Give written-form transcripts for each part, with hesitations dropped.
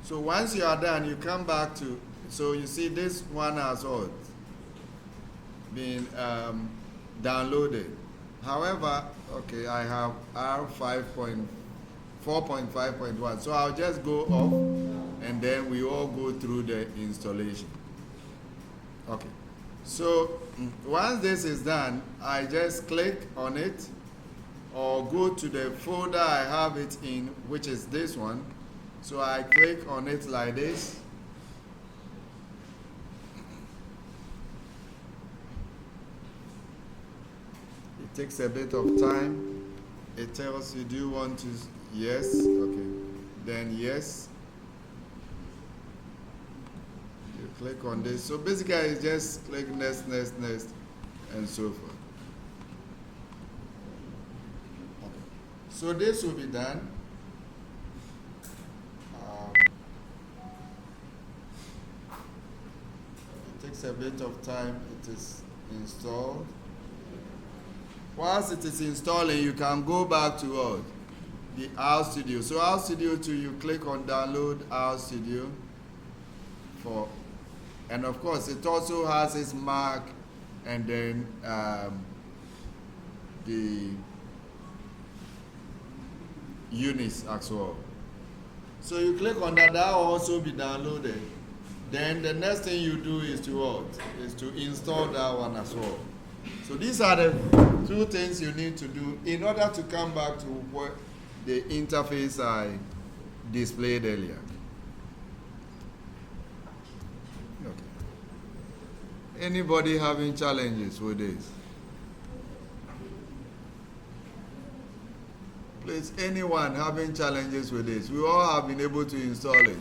So once you are done, you come back to, so you see this one has what? Been downloaded. However, okay, I have R4.5.1, so I'll just go off and then we all go through the installation. Okay, so once this is done, I just click on it or go to the folder I have it in, which is this one. So I click on it like this. It takes a bit of time. It tells you, do you want to, yes, okay, then yes. You click on this. So basically it's just click next, next, next, and so forth. Okay. So this will be done. It takes a bit of time. It is installed. Once it is installing, you can go back to what? The RStudio. So RStudio 2, you click on download RStudio for, and of course it also has its Mac and then the Unix as well. So you click on that, that will also be downloaded. Then the next thing you do is to what? Is to install that one as well. So these are the two things you need to do in order to come back to what the interface I displayed earlier. Okay. Anybody having challenges with this? Please, anyone having challenges with this? We all have been able to install it.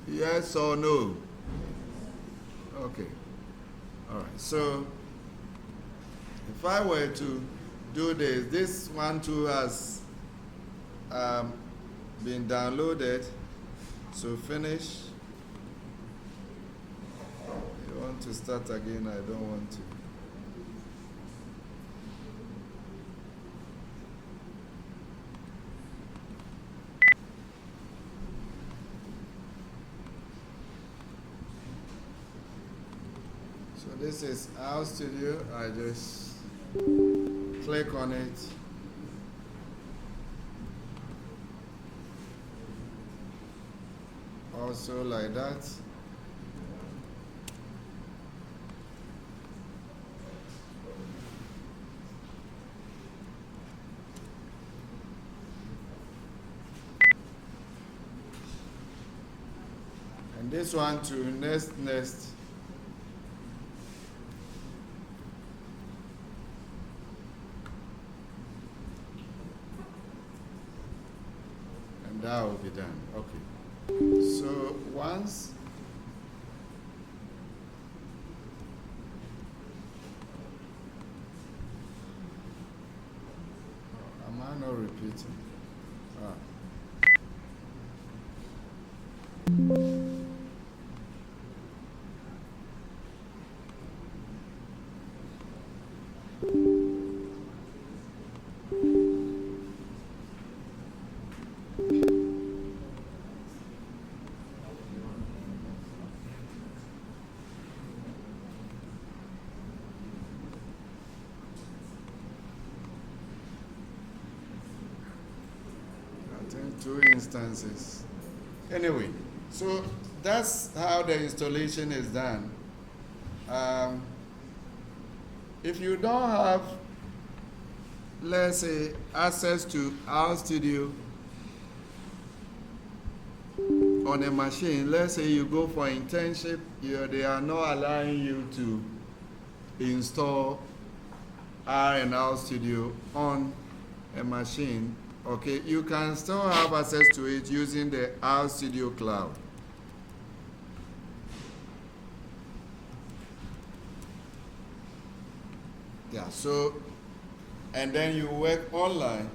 Yes or no? Okay. All right. So if I were to do this, this one too has been downloaded. So finish. You want to start again? I don't want to. So this is RStudio. I just click on it. Also like that. And this one to next. That will be done. Okay. So once am I not repeating? Two instances. Anyway, so that's how the installation is done. If you don't have, let's say, access to RStudio on a machine, let's say you go for internship, they are not allowing you to install R and RStudio on a machine. Okay, you can still have access to it using the RStudio Cloud. Yeah, so, and then you work online.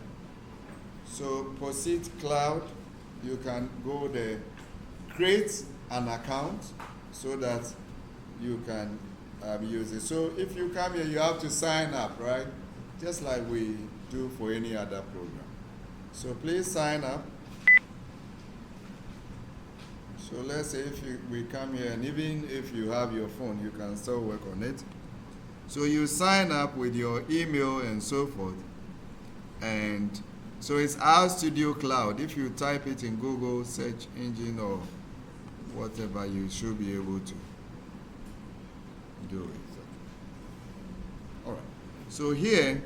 So, Proceed Cloud, you can go there, create an account so that you can use it. So, if you come here, you have to sign up, right? Just like we do for any other program. So please sign up. So let's say if we come here, and even if you have your phone, you can still work on it. So you sign up with your email and so forth. And so it's RStudio Cloud. If you type it in Google search engine or whatever, you should be able to do it. All right. So here,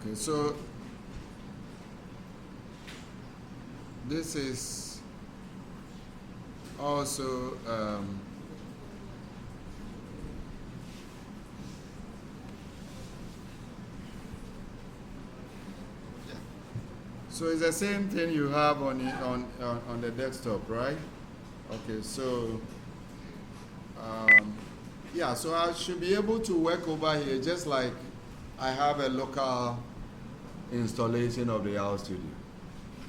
okay, so this is also so it's the same thing you have on the desktop, right? Okay, so yeah, so I should be able to work over here just like I have a local installation of the RStudio.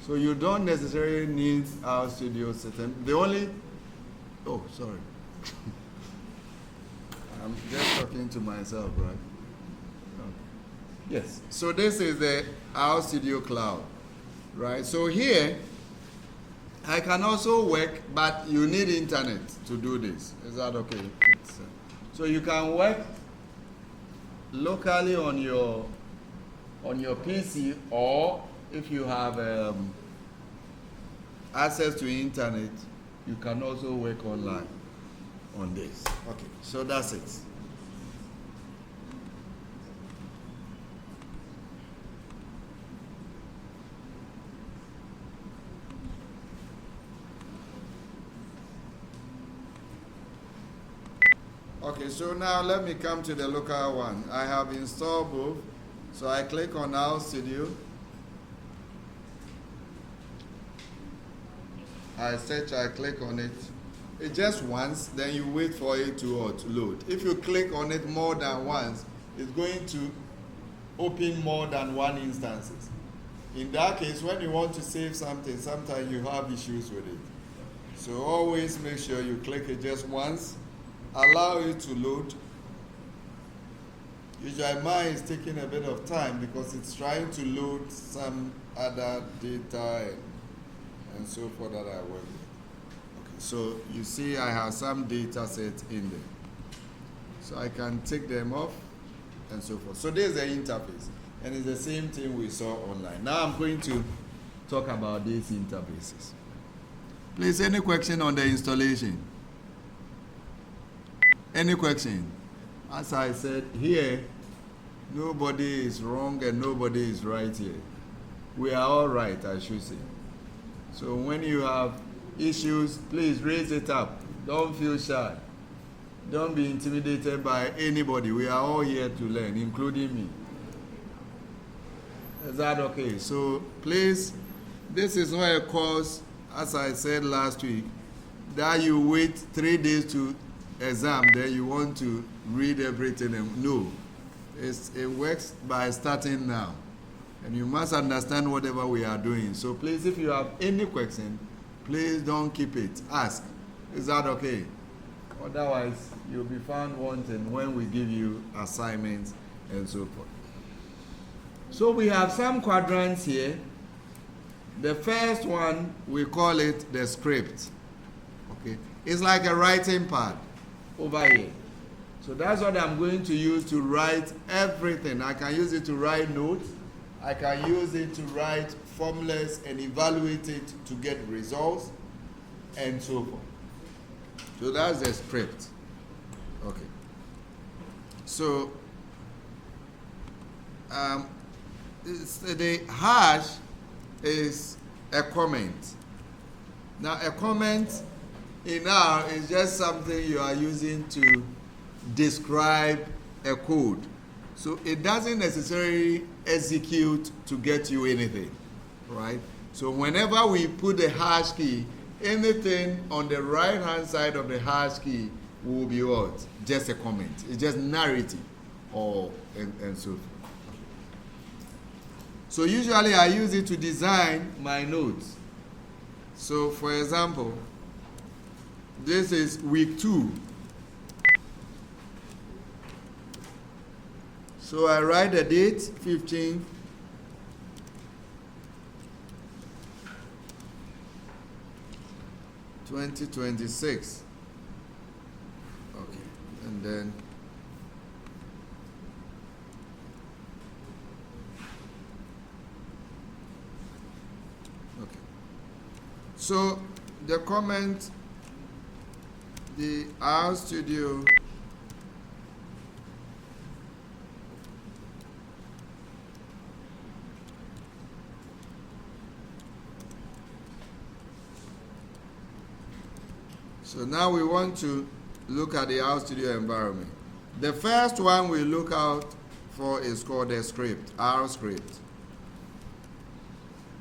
So you don't necessarily need RStudio system. The only, oh, sorry. I'm just talking to myself, right? Yes. So this is the RStudio Cloud, right? So here, I can also work, but you need internet to do this. Is that okay? So you can work locally on your PC, or if you have access to internet, you can also work online on this. Okay, so that's it. Okay, so now let me come to the local one. I have installed both. So I click on RStudio. I search, I click on it. It just once, then you wait for it to load. If you click on it more than once, it's going to open more than one instances. In that case, when you want to save something, sometimes you have issues with it. So always make sure you click it just once. Allow it to load. Usually mine is taking a bit of time because it's trying to load some other data and so forth that I work with. Okay, so you see I have some data sets in there. So I can take them off and so forth. So there's the interface. And it's the same thing we saw online. Now I'm going to talk about these interfaces. Please, any question on the installation? Any question? As I said, here, nobody is wrong and nobody is right here. We are all right, I should say. So when you have issues, please raise it up. Don't feel shy. Don't be intimidated by anybody. We are all here to learn, including me. Is that okay? So please, this is not a course, as I said last week, that you wait 3 days to exam, then you want to read everything. And no, it works by starting now, and you must understand whatever we are doing. So please, if you have any question, please don't keep it. Ask. Is that okay? Otherwise, you'll be found wanting when we give you assignments and so forth. So we have some quadrants here. The first one, we call it the script. Okay, it's like a writing pad over here. So that's what I'm going to use to write everything. I can use it to write notes. I can use it to write formulas and evaluate it to get results and so forth. So that's the script. Okay. So the hash is a comment. Now a comment in R is just something you are using to describe a code. So it doesn't necessarily execute to get you anything, right? So whenever we put the hash key, anything on the right hand side of the hash key will be what? Just a comment. It's just narrative and so forth. So usually I use it to design my notes. So for example, this is week 2. So I write the date, 15. $2026. Okay, and then okay. So the comment, the R Studio So now we want to look at the R Studio environment. The first one we look out for is called the script, R script.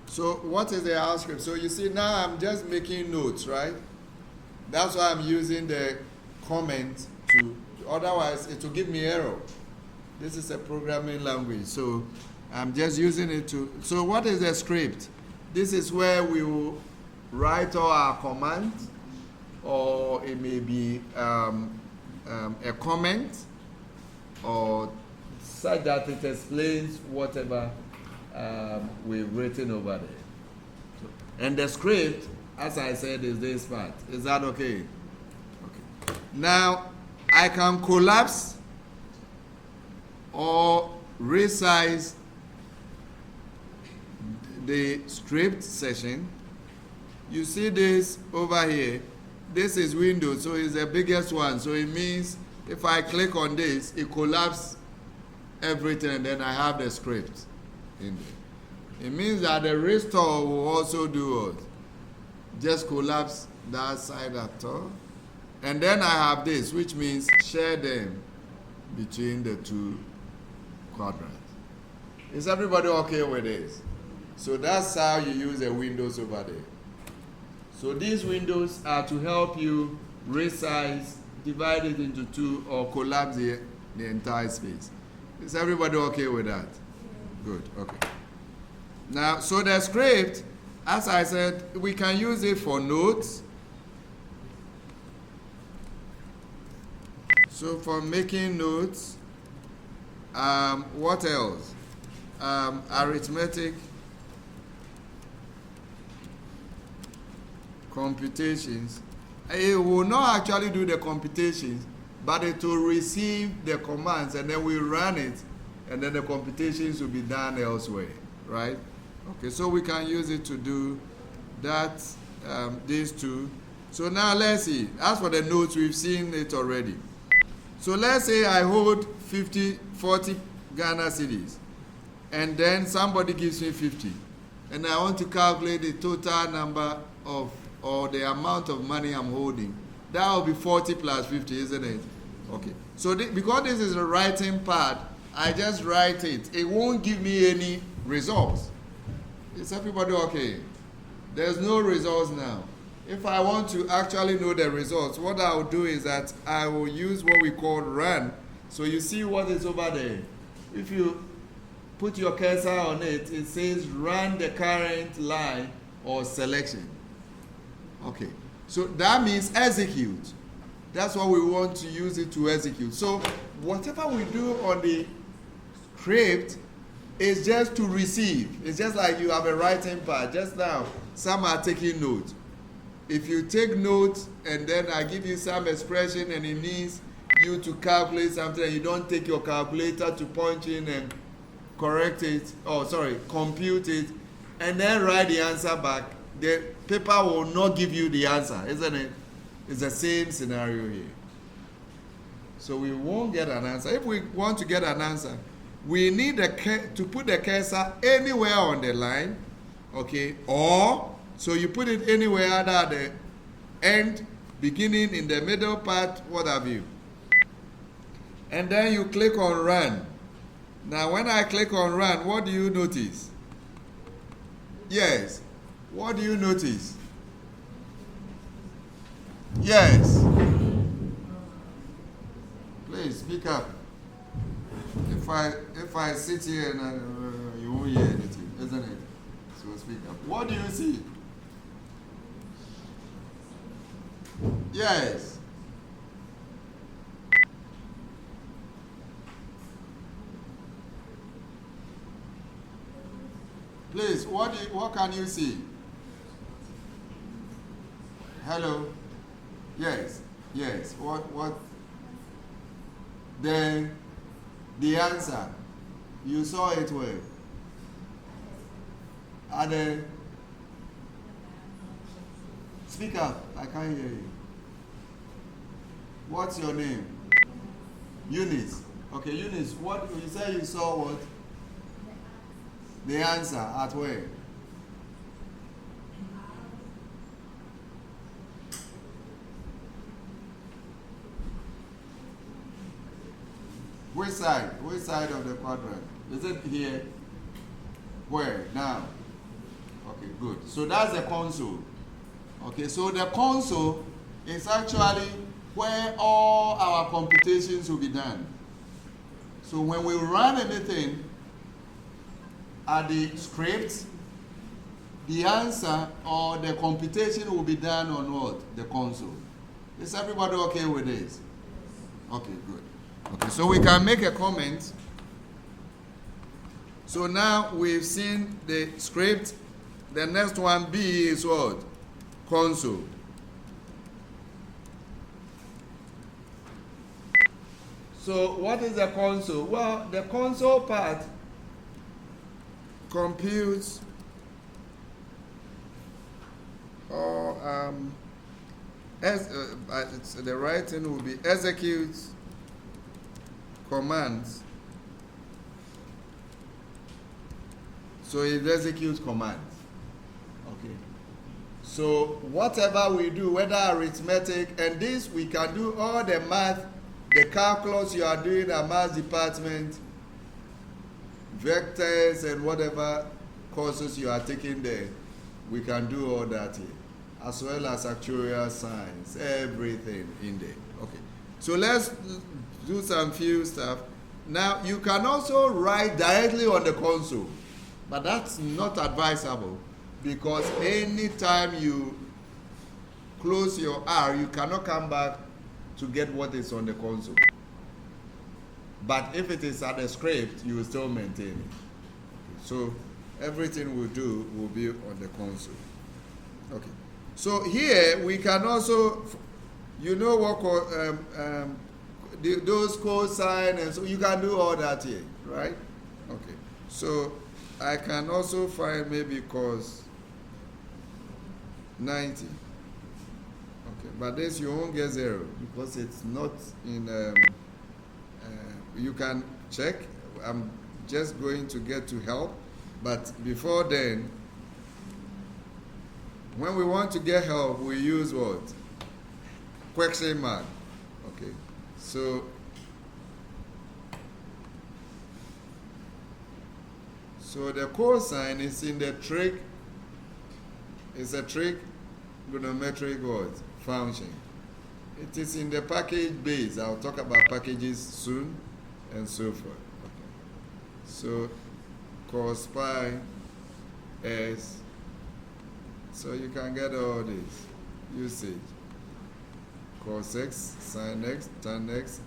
So what is the R script? So you see now I'm just making notes, right? That's why I'm using the comment to otherwise it will give me error. This is a programming language, so I'm just using it to. So what is the script? This is where we will write all our commands, or it may be a comment, or such that it explains whatever we've written over there. So, and the script, as I said, is this part. Is that okay? Okay. Now, I can collapse or resize the script session. You see this over here. This is Windows, so it's the biggest one. So it means if I click on this, it collapses everything, and then I have the script in there. It means that the restore will also do what? Just collapse that side at all. And then I have this, which means share them between the two quadrants. Is everybody okay with this? So that's how you use the windows over there. So these windows are to help you resize, divide it into two, or collapse the entire space. Is everybody okay with that? Good, okay. Now, so the script, as I said, we can use it for notes. So for making notes, what else? Arithmetic, computations. It will not actually do the computations, but it will receive the commands, and then we run it, and then the computations will be done elsewhere, right? Okay, so we can use it to do that, these two. So now let's see. As for the notes, we've seen it already. So let's say I hold 40 Ghana cedis, and then somebody gives me 50, and I want to calculate the total number of, or the amount of money I'm holding. That will be 40 plus 50, isn't it? Okay. So because this is the writing part, I just write it. It won't give me any results. Is everybody okay? There's no results now. If I want to actually know the results, what I will do is that I will use what we call run. So you see what is over there. If you put your cursor on it, it says run the current line or selection. Okay, so that means execute. That's what we want to use it to execute. So whatever we do on the script is just to receive. It's just like you have a writing part. Just now, some are taking notes. If you take notes and then I give you some expression and it means you to calculate something and you don't take your calculator to punch in and correct it, compute it, and then write the answer back, the paper will not give you the answer, isn't it? It's the same scenario here. So we won't get an answer. If we want to get an answer, we need to put the cursor anywhere on the line, okay? Or, so you put it anywhere either at the end, beginning, in the middle part, what have you. And then you click on run. Now when I click on run, what do you notice? Yes. What do you notice? Yes. Please speak up. If I sit here and you won't hear anything, isn't it? So speak up. What do you see? Yes. Please, what can you see? Hello? Yes. Yes. What? The answer. You saw it where? Speak up. I can't hear you. What's your name? Eunice. Okay, Eunice, what you say you saw what? The answer at where? Which side? Which side of the quadrant? Is it here? Where? Now? Okay, good. So that's the console. Okay, so the console is actually where all our computations will be done. So when we run anything at the script, the answer or the computation will be done on what? The console. Is everybody okay with this? Okay, good. Okay, so we can make a comment. So now we've seen the script. The next one, B, is what? Console. So what is the console? Well, the console part computes or the writing will be executes commands. So it executes commands. Okay. So whatever we do, whether arithmetic, and this we can do all the math, the calculus you are doing at math department, vectors and whatever courses you are taking there, we can do all that here, as well as actuarial science, everything in there. Okay. So let's do some few stuff. Now you can also write directly on the console, but that's not advisable because anytime you close your R, you cannot come back to get what is on the console. But if it is at the script, you will still maintain it. Okay. So everything we do will be on the console. Okay. So here we can also, you know what those cosine, and so you can do all that here, right? Okay. So I can also find maybe cos 90. Okay, but this you won't get 0 because it's not in. You can check. I'm just going to get to help, but before then, when we want to get help, we use what? Question mark. Okay. So the cosine is in the trig. It's a trigonometric what? Function. It is in the package base. I'll talk about packages soon and so forth. Okay. So cos pi s. So you can get all this usage. Cos x, sin x, tan x,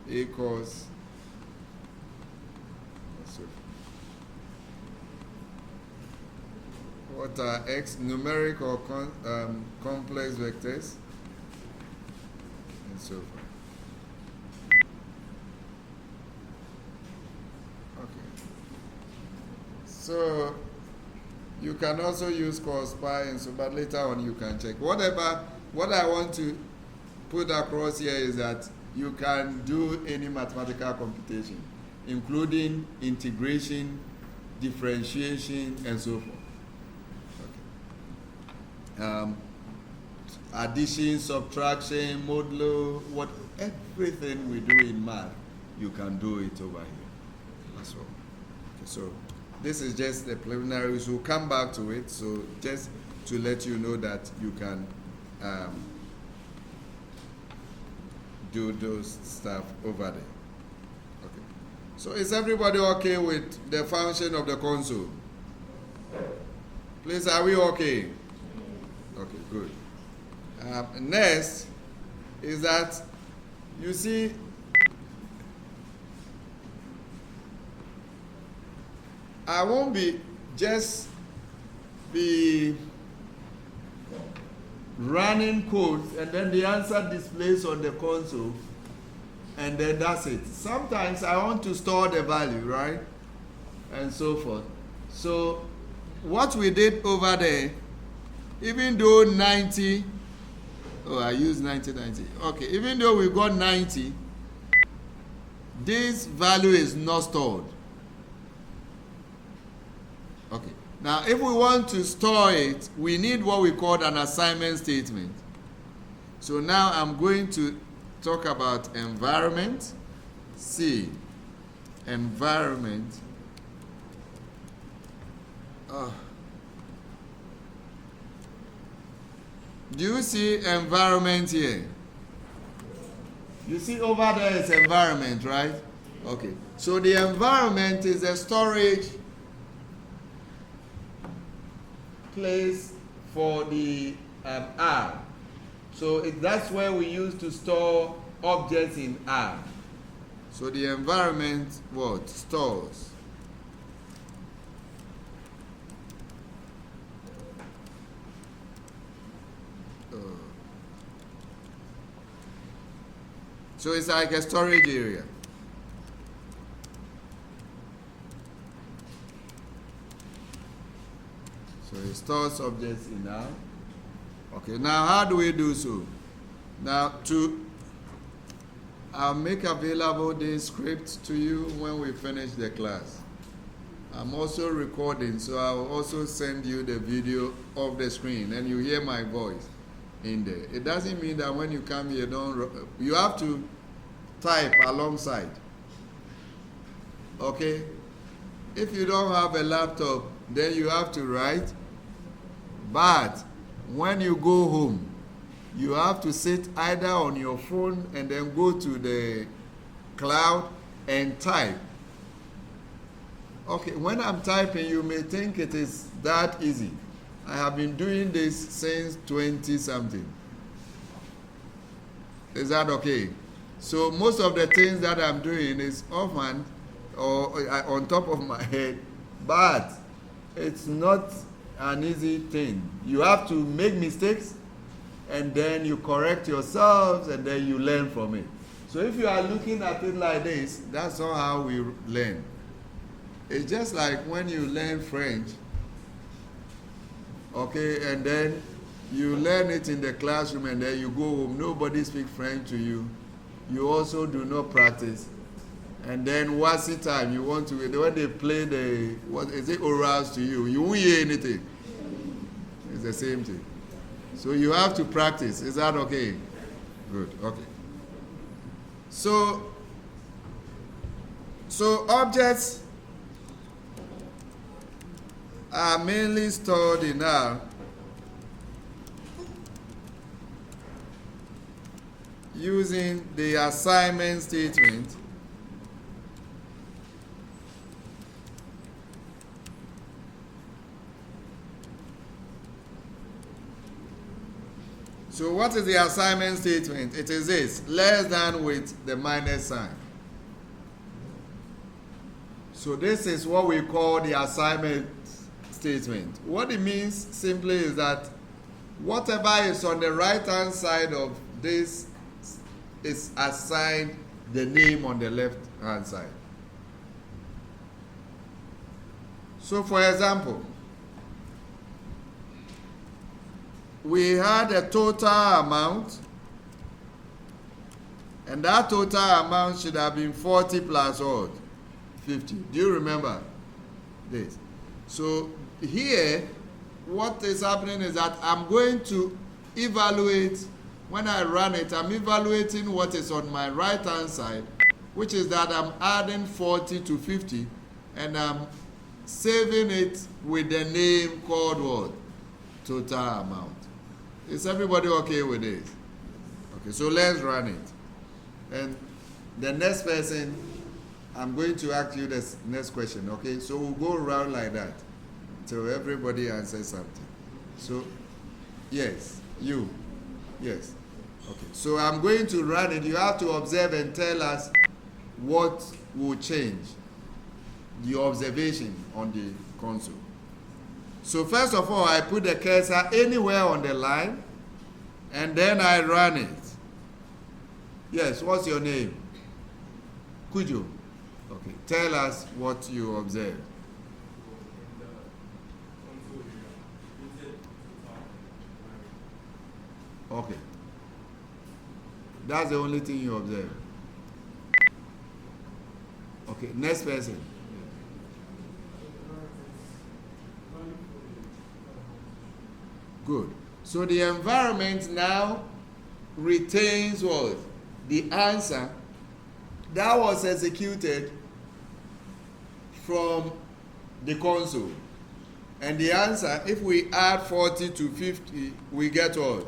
equals so what are x, numeric or complex vectors, and so forth. So you can also use cos pi, and so, but later on you can check. What I want to put across here is that you can do any mathematical computation, including integration, differentiation, and so forth. Okay. Addition, subtraction, modulo, everything we do in math, you can do it over here as well. Okay, so this is just the preliminaries. We'll come back to it. So just to let you know that you can do those stuff over there. Okay. So is everybody okay with the function of the console? Please, are we okay? Okay, good. Next is that you see I won't just be running codes and then the answer displays on the console and then that's it. Sometimes I want to store the value, right? And so forth. So what we did over there, even though 90, I used 90. Okay, even though we got 90, this value is not stored. Okay. Now, if we want to store it, we need what we call an assignment statement. So now I'm going to talk about environment. C. Environment. Do you see environment here? You see over there is environment, right? Okay. So the environment is a storage place for the R. So that's where we use to store objects in R. So the environment what? Stores. So it's like a storage area. So it stores objects in R. Okay, now how do we do so? Now I'll make available this script to you when we finish the class. I'm also recording, so I'll also send you the video of the screen and you hear my voice in there. It doesn't mean that when you come here, you have to type alongside. Okay? If you don't have a laptop, then you have to write. But when you go home, you have to sit either on your phone and then go to the cloud and type. Okay, when I'm typing, you may think it is that easy. I have been doing this since 20-something. Is that okay? So most of the things that I'm doing is offhand or on top of my head, but it's not an easy thing. You have to make mistakes and then you correct yourselves and then you learn from it. So if you are looking at it like this, that's not how we learn. It's just like when you learn French, okay, and then you learn it in the classroom and then you go home, nobody speaks French to you. You also do not practice. And then what's the time you want to, when they play the, what is it, orals to you, you won't hear anything. It's the same thing. So you have to practice. Is that okay? Good, okay. So objects are mainly stored in R using the assignment statement. So what is the assignment statement? It is this, less than with the minus sign. So this is what we call the assignment statement. What it means simply is that whatever is on the right hand side of this is assigned the name on the left hand side. So for example, we had a total amount, and that total amount should have been 40 plus what? 50. Do you remember this? So here, what is happening is that I'm going to evaluate, when I run it, I'm evaluating what is on my right hand side, which is that I'm adding 40 to 50, and I'm saving it with the name called what? Total amount. Is everybody okay with this? Okay, so let's run it. And the next person, I'm going to ask you the next question, okay? So we'll go around like that till everybody answers something. So, yes, you. Yes. Okay, so I'm going to run it. You have to observe and tell us what will change the observation on the console. So first of all, I put the cursor anywhere on the line, and then I run it. Yes, what's your name? Kujo. Okay, tell us what you observed. Okay. That's the only thing you observe. Okay, next person. Good. So the environment now retains what? The answer that was executed from the console. And the answer, if we add 40 to 50, we get what?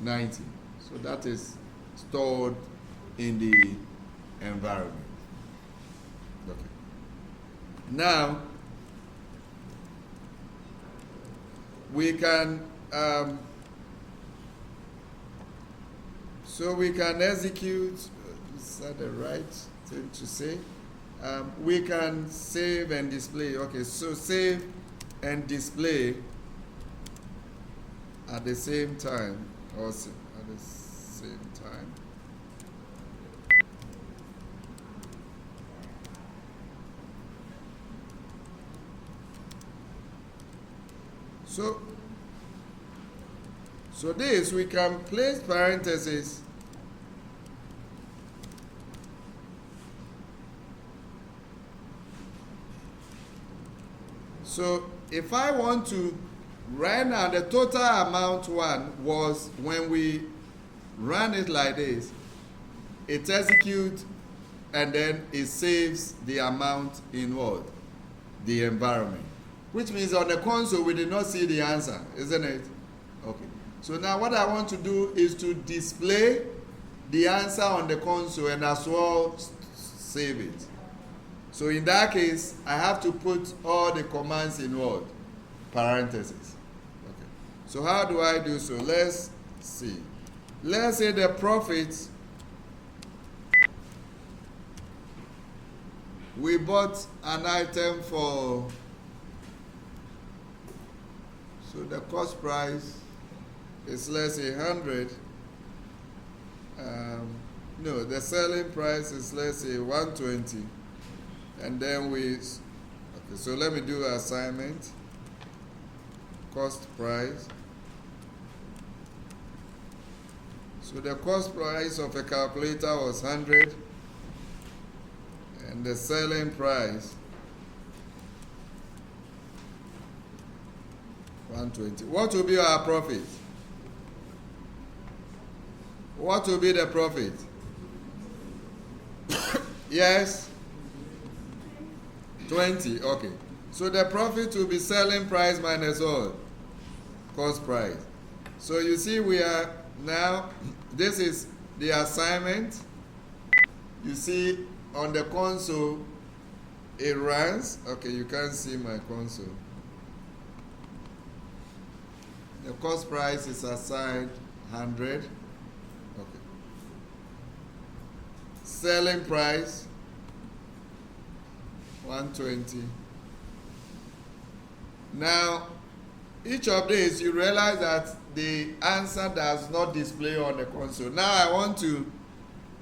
90. So that is stored in the environment. Okay. Now, we can so we can execute, is that the right thing to say? We can save and display. Okay, so save and display at the same time, or at the same time. So this, we can place parentheses so if I want to, right now the total amount one was, when we run it like this, it executes and then it saves the amount in what? The environment. Which means on the console we did not see the answer, isn't it? Okay. So now what I want to do is to display the answer on the console and as well save it. So in that case, I have to put all the commands in what? Parentheses. Okay. So how do I do so? Let's see. Let's say the profit, we bought an item for, so the cost price is, let's say, 100. No, the selling price is, let's say, 120. And then we, okay, so let me do assignment. Cost price. So the cost price of a calculator was 100. And the selling price 120. What will be our profit? What will be the profit? Yes? 20. Okay. So the profit will be selling price minus what? Cost price. So you see, we are now, this is the assignment. You see on the console it runs. Okay, you can't see my console. The cost price is assigned 100. Okay. Selling price 120. Now, each of these, you realize that the answer does not display on the console. Now I want to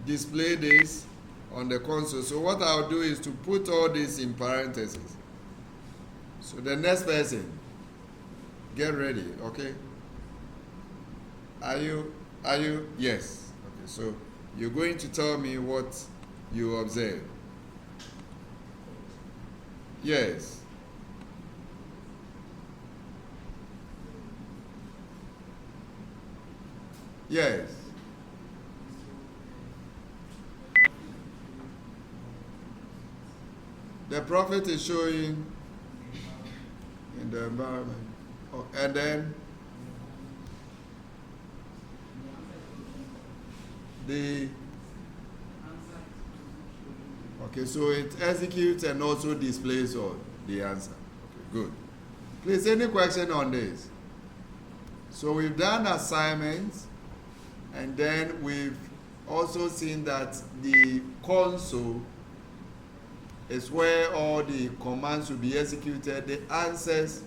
display this on the console. So what I'll do is to put all this in parentheses. So the next person, get ready, okay? Are you, yes. Okay, so you're going to tell me what you observe. Yes. Yes. The prophet is showing in the environment. Oh, and then the okay, so it executes and also displays all the answer. Okay, good. Please, any question on this? So we've done assignments, and then we've also seen that the console is where all the commands will be executed. The answers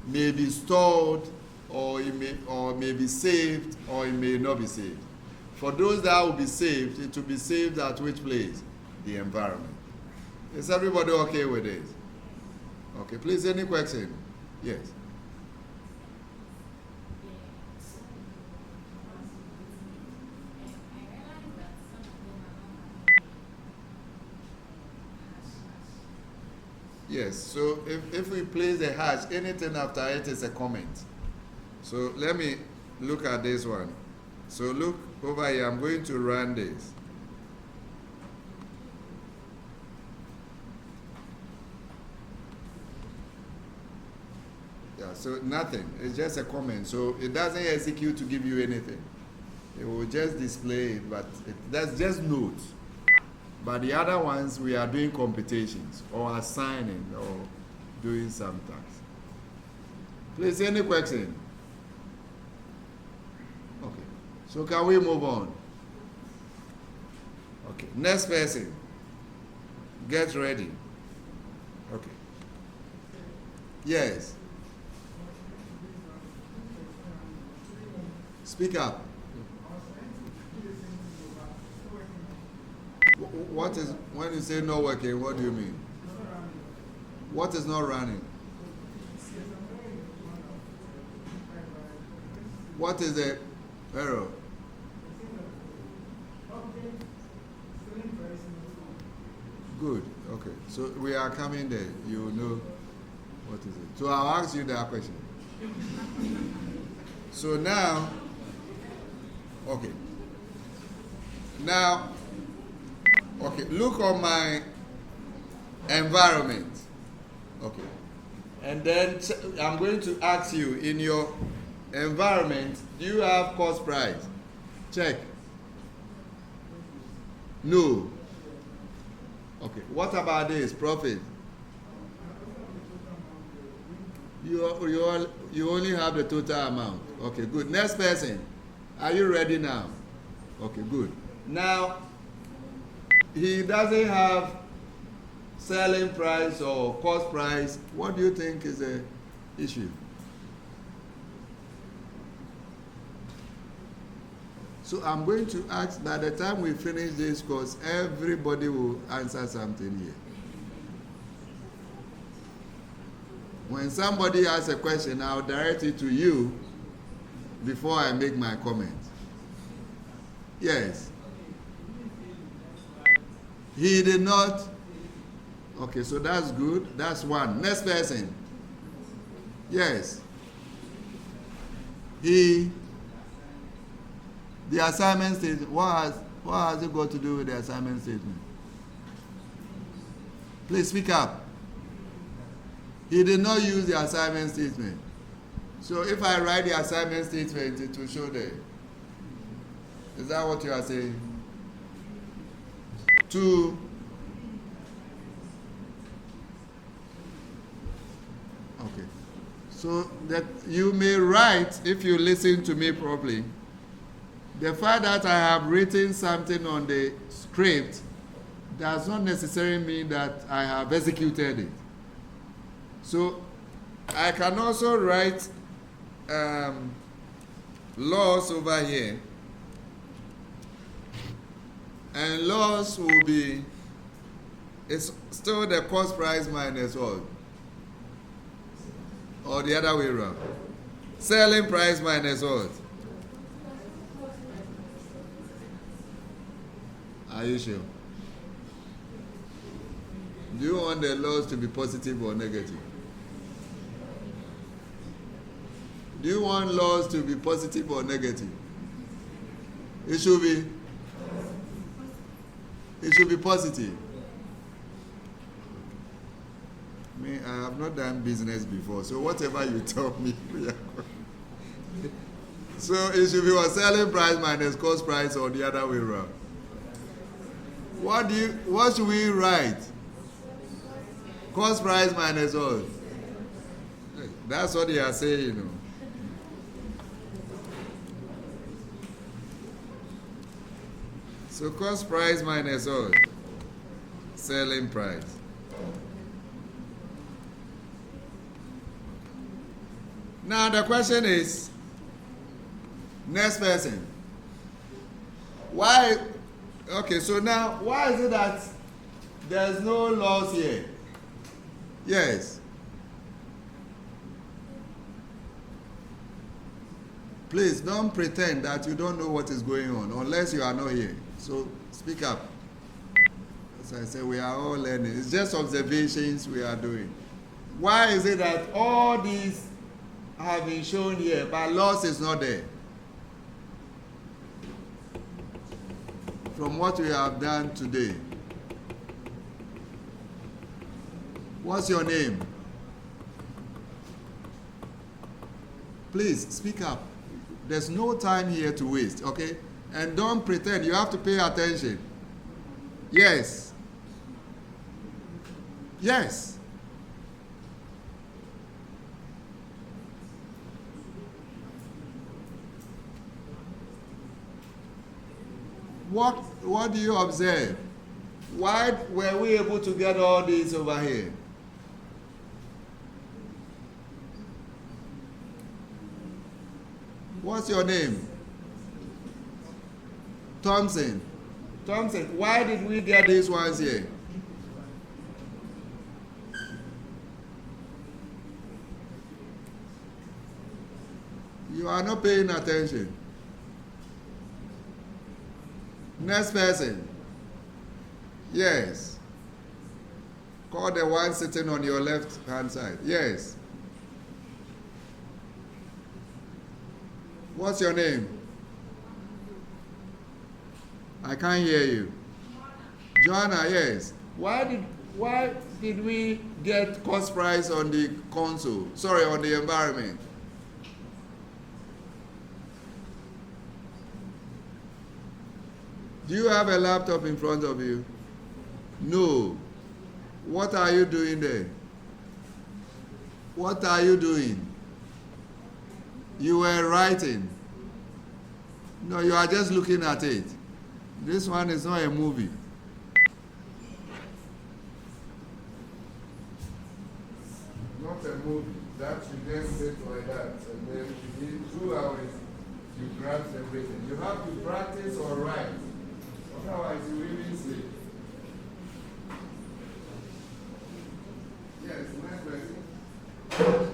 may be stored, or it may be saved, or it may not be saved. For those that will be saved, it will be saved at which place? The environment. Is everybody okay with this? Okay, please, any question? Yes. Yes, so if we place a hash, anything after it is a comment. So let me look at this one. So look over here, I'm going to run this. Yeah, so nothing, it's just a comment. So it doesn't execute to give you anything. It will just display it, but that's just notes. But the other ones, we are doing computations or assigning or doing some tasks. Please, any question? Okay. So can we move on? Okay. Next person. Get ready. Okay. Yes. Speak up. What is, when you say not working, what do you mean? What is not running? What is the error? Good, okay. So we are coming there. You know what is it. So I'll ask you that question. So now, okay. Now, okay, look on my environment. Okay. And then I'm going to ask you, in your environment, do you have cost price? Check. No. Okay. What about this? Profit. You only have the total amount. Okay, good. Next person. Are you ready now? Okay, good. Now, he doesn't have selling price or cost price. What do you think is the issue? So I'm going to ask, by the time we finish this course, everybody will answer something here. When somebody asks a question, I'll direct it to you before I make my comment. Yes. He did not. Okay, so that's good. That's one. Next person. Yes. The assignment statement. What has it got to do with the assignment statement? Please speak up. He did not use the assignment statement. So if I write the assignment statement, it will show there. Is that what you are saying? Two. Okay. So that you may write, if you listen to me properly, the fact that I have written something on the script does not necessarily mean that I have executed it. So I can also write loss over here, and loss will be, it's still the cost price minus all. Or the other way around? Selling price minus what? Are you sure? Do you want the loss to be positive or negative? Do you want loss to be positive or negative? It should be positive. Me, I have not done business before, so whatever you tell me, we are going. So it should be what, selling price minus cost price or the other way around. What should we write? Cost price minus what? That's what they are saying, you know. So cost price minus what? Selling price. Now the question is, next person. Why? Okay, so now why is it that there's no loss here? Yes. Please don't pretend that you don't know what is going on unless you are not here. So speak up. As I said, we are all learning. It's just observations we are doing. Why is it that all these have been shown here, but loss is not there? From what we have done today. What's your name? Please speak up. There's no time here to waste, okay? And don't pretend. You have to pay attention. Yes. Yes. What do you observe? Why were we able to get all these over here? What's your name? Thompson. Thompson, why did we get these ones here? You are not paying attention. Next person. Yes. Call the one sitting on your left hand side. Yes. What's your name? I can't hear you. Joanna, yes. Why did we get cost price on the console? Sorry, on the environment. Do you have a laptop in front of you? No. What are you doing there? What are you doing? You were writing. No, you are just looking at it. This one is not a movie. Not a movie. That you just sit like that. And then within 2 hours, you grasp everything. You have to practice or write. Otherwise, you will even sleep. Yes, next question.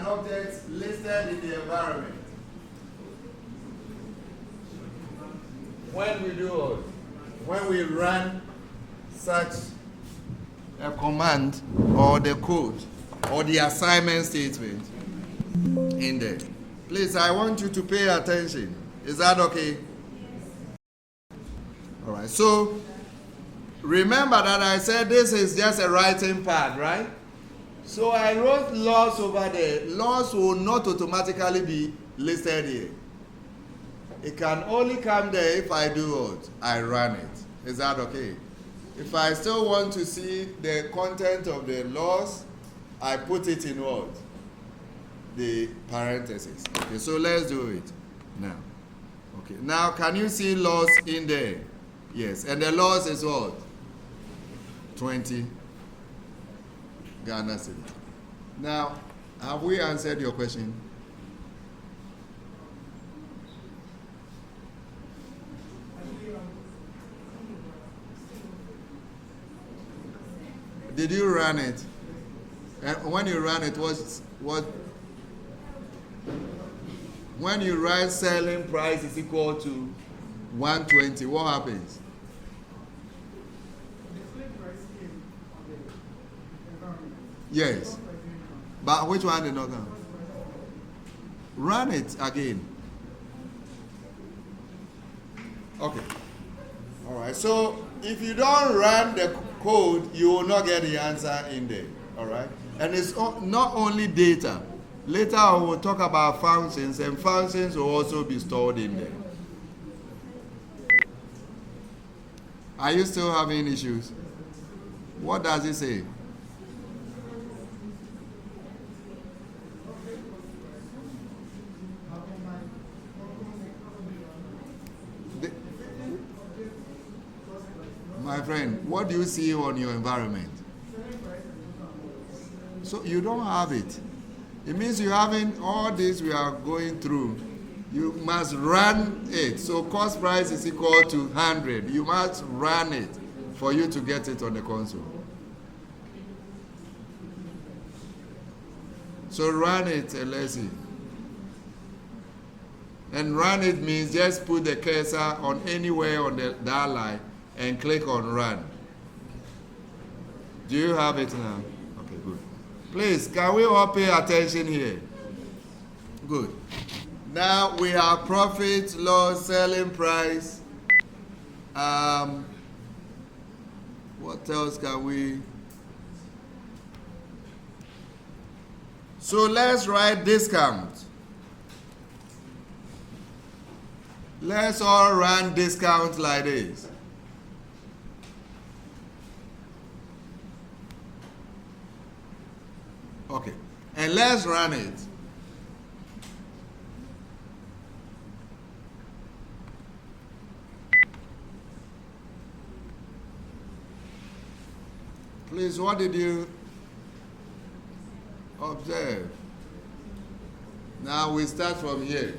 objects listed in the environment. When we do what? When we run such a command or the code or the assignment statement in there. Please, I want you to pay attention. Is that okay? All right. So remember that I said this is just a writing pad, right? So I wrote loss over there. Loss will not automatically be listed here. It can only come there if I do what? I run it. Is that okay? If I still want to see the content of the loss, I put it in what? The parentheses. Okay, so let's do it now. Okay, now can you see loss in there? Yes, and the loss is what? 20 Ghana cedi. Now, have we answered your question? Did you run it? And when you run it, what? When you write selling price is equal to 120, what happens? Yes. But which one did not come? Run it again. Okay. All right. So if you don't run the code, you will not get the answer in there. All right. And it's not only data. Later on, we'll talk about functions, and functions will also be stored in there. Are you still having issues? What does it say? My friend, what do you see on your environment? So you don't have it. It means you haven't all this we are going through. You must run it. So cost price is equal to 100. You must run it for you to get it on the console. So run it and let's see. And run it means just put the cursor on anywhere on that line and click on run. Do you have it now? Okay, good. Please, can we all pay attention here? Good. Now we have profit, loss, selling price. What else can we? So let's write discount. Let's all run discount like this. Okay, and let's run it. Please, what did you observe? Now we start from here.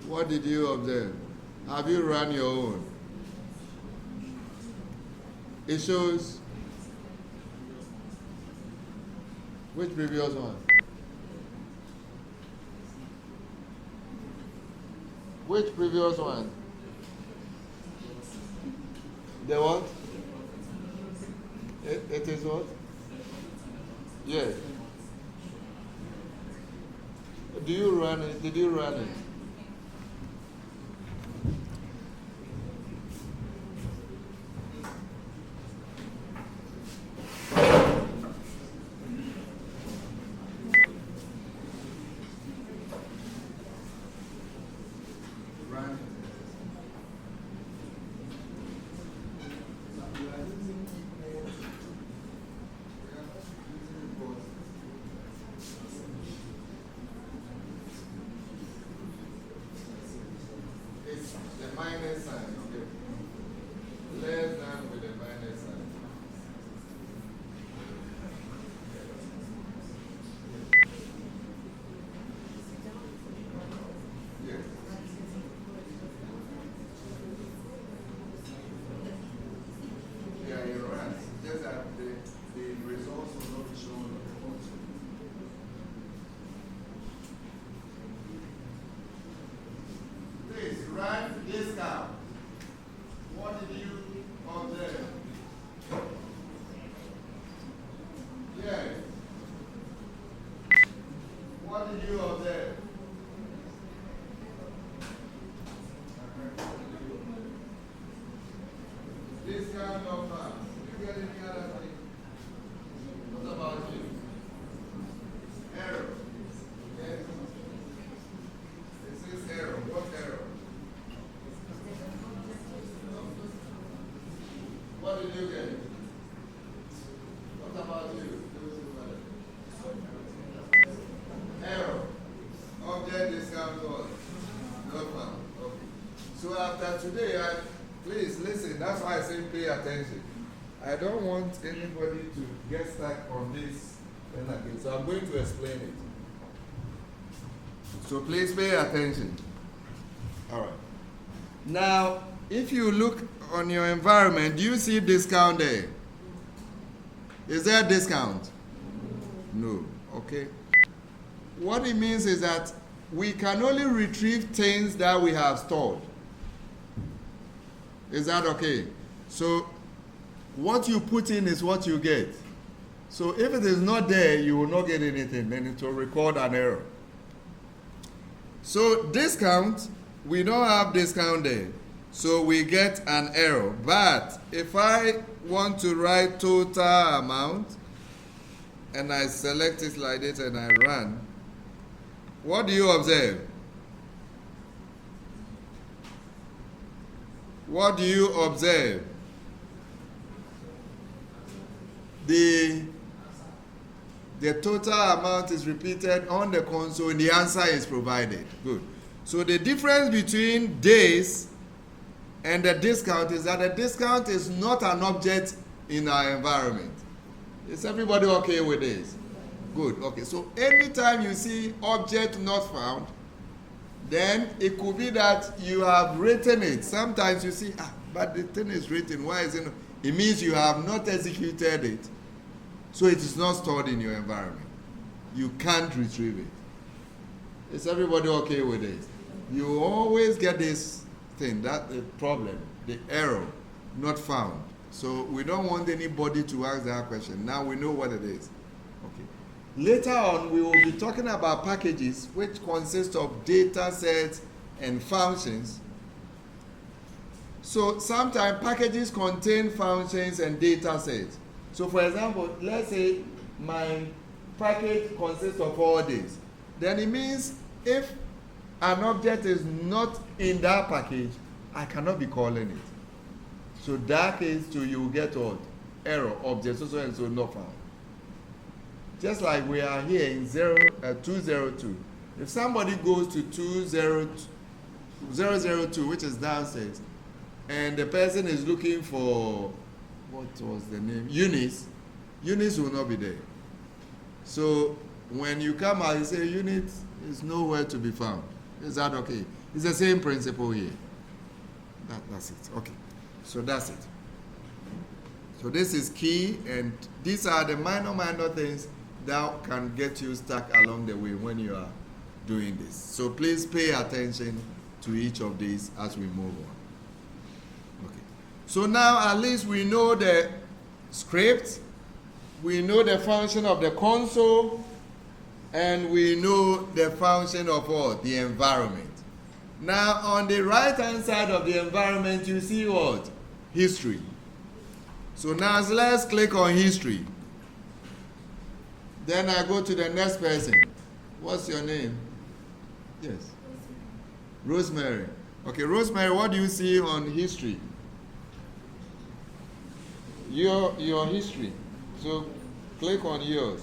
What did you observe? Have you run your own? It shows which previous one? Which previous one? The what? It is what? Yes. Do you run it? Did you run it? Minus sign, okay. Less than with a minus sign. Yes. But today, please listen. That's why I say pay attention. I don't want anybody to get stuck on this thing again. So I'm going to explain it. So please pay attention. All right. Now, if you look on your environment, do you see discount there? Is there a discount? No. Okay. What it means is that we can only retrieve things that we have stored. Is that okay? So what you put in is what you get. So if it is not there, you will not get anything. Then it will record an error. So discount, we don't have discount there. So we get an error. But if I want to write total amount, and I select it like this and I run, what do you observe? What do you observe? The total amount is repeated on the console and the answer is provided. Good. So the difference between days and the discount is that the discount is not an object in our environment. Is everybody okay with this? Good. Okay. So anytime you see object not found, then it could be that you have written it. Sometimes you see, but the thing is written. Why is it not? It means you have not executed it. So it is not stored in your environment. You can't retrieve it. Is everybody okay with it? You always get this thing, that the problem, the error, not found. So we don't want anybody to ask that question. Now we know what it is. Okay. Later on, we will be talking about packages, which consist of data sets and functions. So sometimes packages contain functions and data sets. So for example, let's say my package consists of all this. Then it means if an object is not in that package, I cannot be calling it. So that case, so you will get what? Error, object, so and so not found. Just like we are here in 202. If somebody goes to 002, which is downstairs, and the person is looking for, what was the name? Eunice will not be there. So when you come out, you say Eunice is nowhere to be found. Is that okay? It's the same principle here. That's it. Okay. So that's it. So this is key, and these are the minor things that can get you stuck along the way when you are doing this. So please pay attention to each of these as we move on. Okay. So now at least we know the script, we know the function of the console, and we know the function of what? The environment. Now on the right hand side of the environment, you see what? History. So now let's click on history. Then I go to the next person. What's your name? Yes. Rosemary. Okay, Rosemary, what do you see on history? Your history. So click on yours.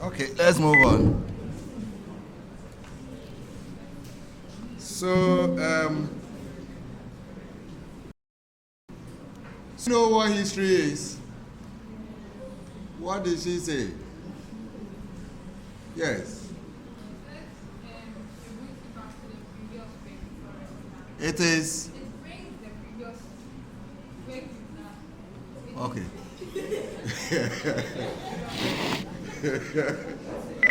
Okay, let's move on. So, you know what history is? What did she say? Yes. It is. Okay.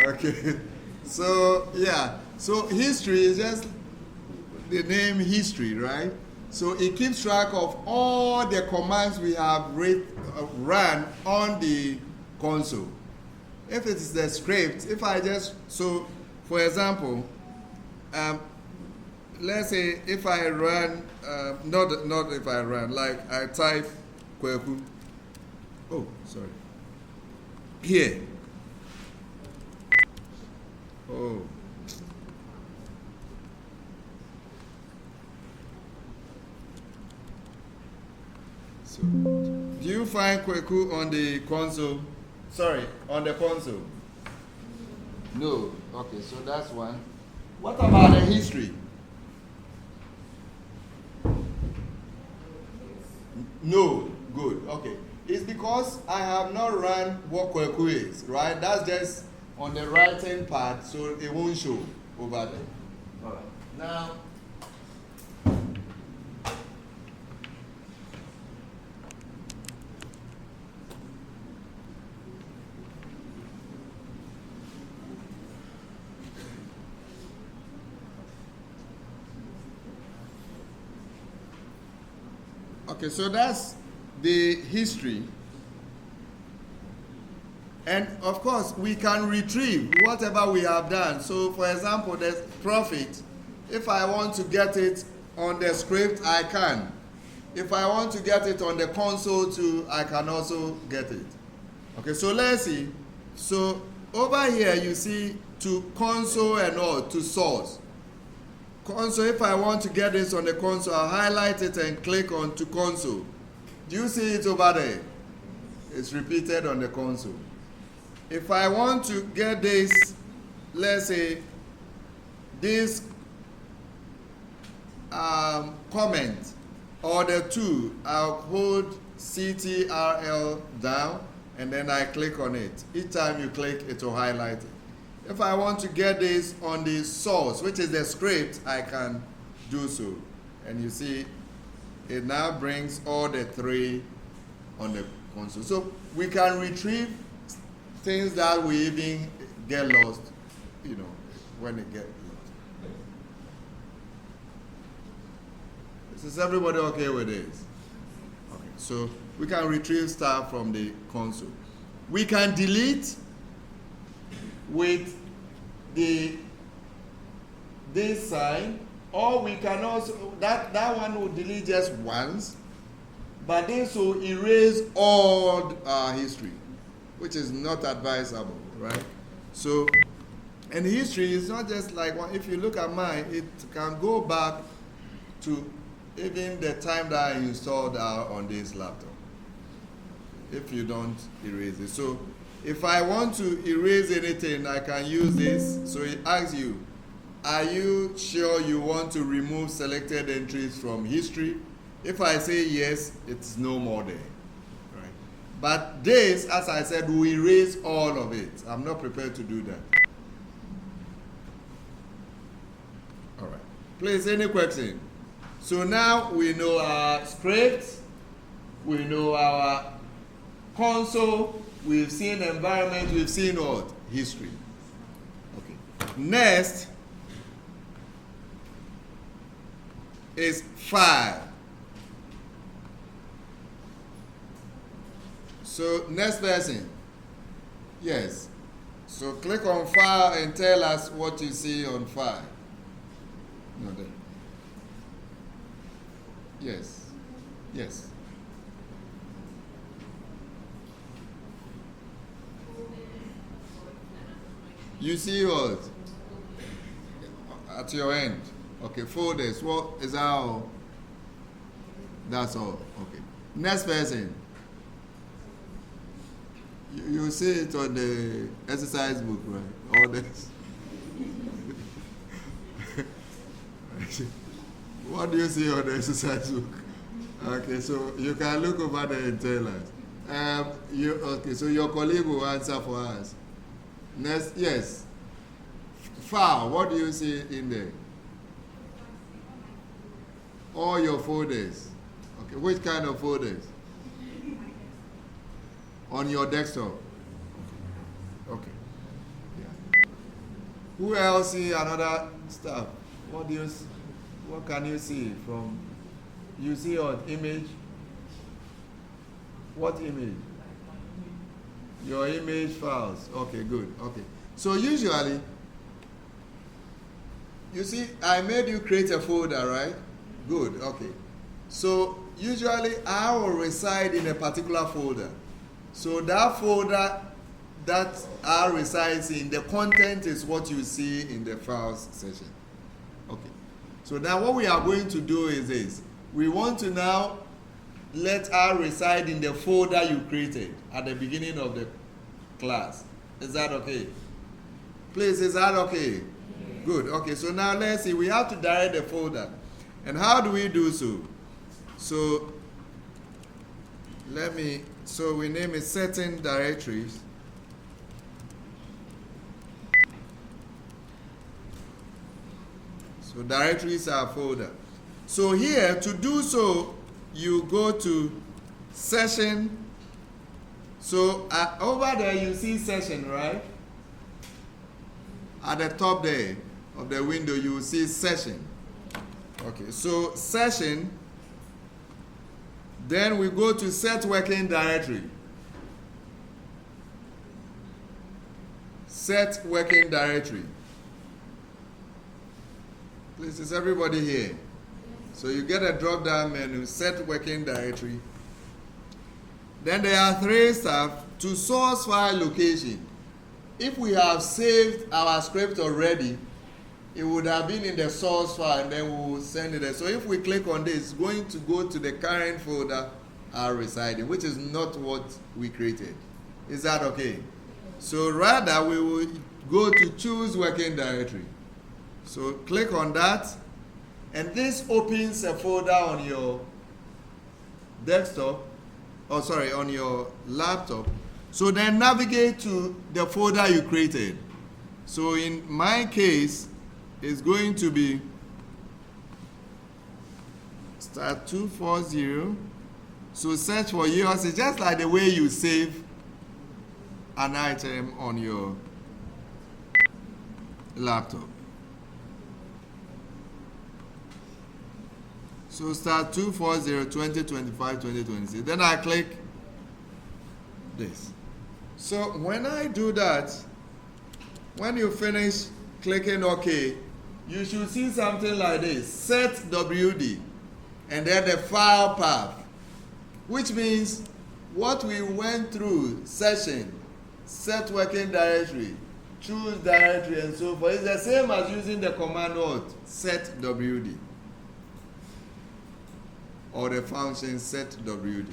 Okay. So, yeah. So, history is just the name history, right? So, it keeps track of all the commands we have run on the console. If it is the script, if I just, so for example, let's say if I run, not if I run, like I type Kweku. Oh, sorry. Here. Oh. So, do you find Kweku on the console? Sorry, on the console? No. Okay, so that's one. What about the history? No. Good. Okay. It's because I have not run what Kweku is, right? That's just on the right hand part, so it won't show over there. All right. Now, okay, so that's the history. And of course, we can retrieve whatever we have done. So, for example, the profit, if I want to get it on the script, I can. If I want to get it on the console too, I can also get it. Okay, so let's see. So, over here, you see to console and all, to source. Console, if I want to get this on the console, I'll highlight it and click on to console. Do you see it over there? It's repeated on the console. If I want to get this, let's say, this comment or the two, I'll hold CTRL down and then I click on it. Each time you click, it will highlight it. If I want to get this on the source, which is the script, I can do so. And you see, it now brings all the three on the console. So we can retrieve things that we even get lost, when it get lost. Is everybody okay with this? Okay, so we can retrieve stuff from the console. We can delete with this sign, or we can also, that one will delete just once, but this will erase all our history, which is not advisable, right? So, and history is not just like one. If you look at mine, it can go back to even the time that I installed on this laptop, if you don't erase it. So, if I want to erase anything, I can use this. So it asks you, are you sure you want to remove selected entries from history? If I say yes, it's no more there. Right? But this, as I said, will erase all of it. I'm not prepared to do that. All right. Please, any question? So now we know our script, we know our console, we've seen environment, we've seen what? History. Okay. Next is file. So next person. Yes. So click on file and tell us what you see on file. No, there. Yes. Yes. You see what? At your end. Okay, folders. What is that all? That's all. Okay. Next person. You see it on the exercise book, right? All this. What do you see on the exercise book? Okay, so you can look over the entailers. Okay, so your colleague will answer for us. Next, yes. File, what do you see in there? All your folders. Okay, which kind of folders? On your desktop. Okay. Yeah. Who else see another stuff? What can you see from? You see your image? What image? Your image files. Okay, good. Okay. So usually, you see, I made you create a folder, right? Good. Okay. So usually, I will reside in a particular folder. So that folder that I resides in, the content is what you see in the files section. Okay. So now what we are going to do is this. We want to now let R reside in the folder you created at the beginning of the class. Is that okay? Please, is that okay? Yes. Good. Okay, so now let's see. We have to direct the folder. And how do we do so? So we name it certain directories. So directories are folder. So here, to do so, you go to session. So over there you see session, right? At the top there of the window you will see session. Okay, so session, then we go to set working directory. Set working directory. Please, is everybody here? So you get a drop down menu, set working directory. Then there are three stuff to source file location. If we have saved our script already, it would have been in the source file and then we will send it there. So if we click on this, it's going to go to the current folder are residing, which is not what we created. Is that okay? So rather we will go to choose working directory. So click on that. And this opens a folder on your desktop, on your laptop. So then navigate to the folder you created. So in my case, it's going to be STAT240. So search for yours. It's just like the way you save an item on your laptop. So STAT240 2025 2026. Then I click this. So when I do that, when you finish clicking OK, you should see something like this. Set WD and then the file path, which means what we went through, session, set working directory, choose directory, and so forth. It's the same as using the command what? Set WD. Or the function set WD.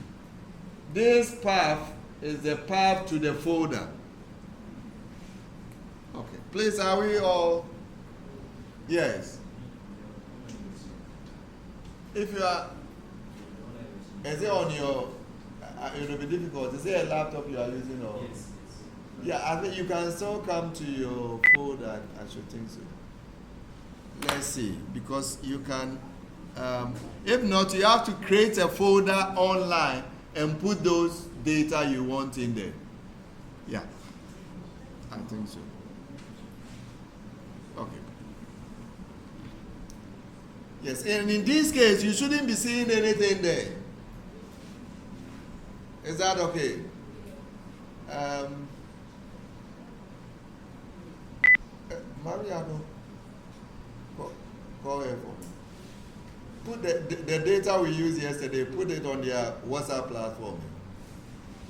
This path is the path to the folder. Okay, please, are we all? Yes. If you are, is it on your, it will be difficult. Is it a laptop you are using or? Yes. Yeah, I think you can still come to your folder, I should think so. Let's see, because you can, if not, you have to create a folder online and put those data you want in there. Yeah, I think so. Okay. Yes, and in this case, you shouldn't be seeing anything there. Is that okay? Mariano, call her for me. Put the data we used yesterday, put it on their WhatsApp platform.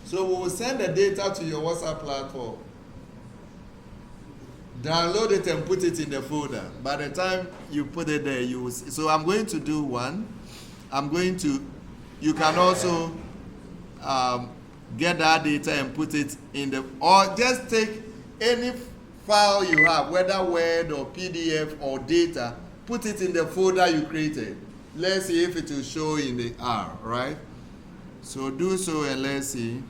So we will send the data to your WhatsApp platform. Download it and put it in the folder. By the time you put it there, you will see. So I'm going to do one. You can also get that data and put it in the, or just take any file you have, whether Word or PDF or data, put it in the folder you created. Let's see if it will show in the R, right? So do so and let's see.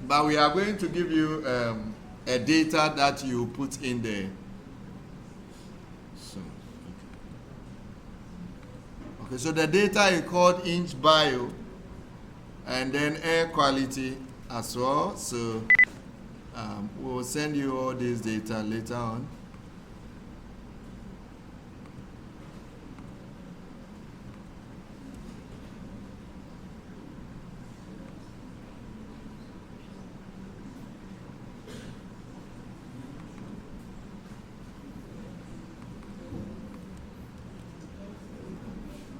But we are going to give you a data that you put in there. So the data is called inch bio, and then air quality as well. So we'll send you all this data later on.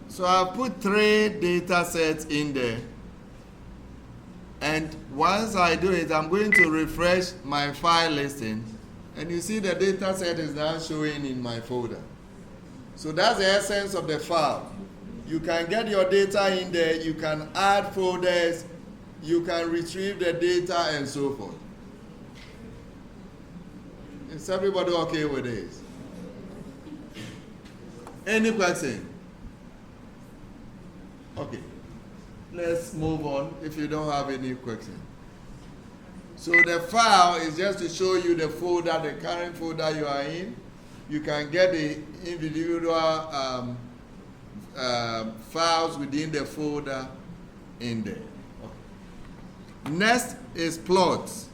So I put 3 data sets in there, and once I do it, I'm going to refresh my file listing, and you see the data set is now showing in my folder. So that's the essence of the file. You can get your data in there, you can add folders, you can retrieve the data, and so forth. Is everybody okay with this? Any question? Okay, let's move on if you don't have any question. So the file is just to show you the folder, the current folder you are in. You can get the individual files within the folder in there. Okay. Next is plots.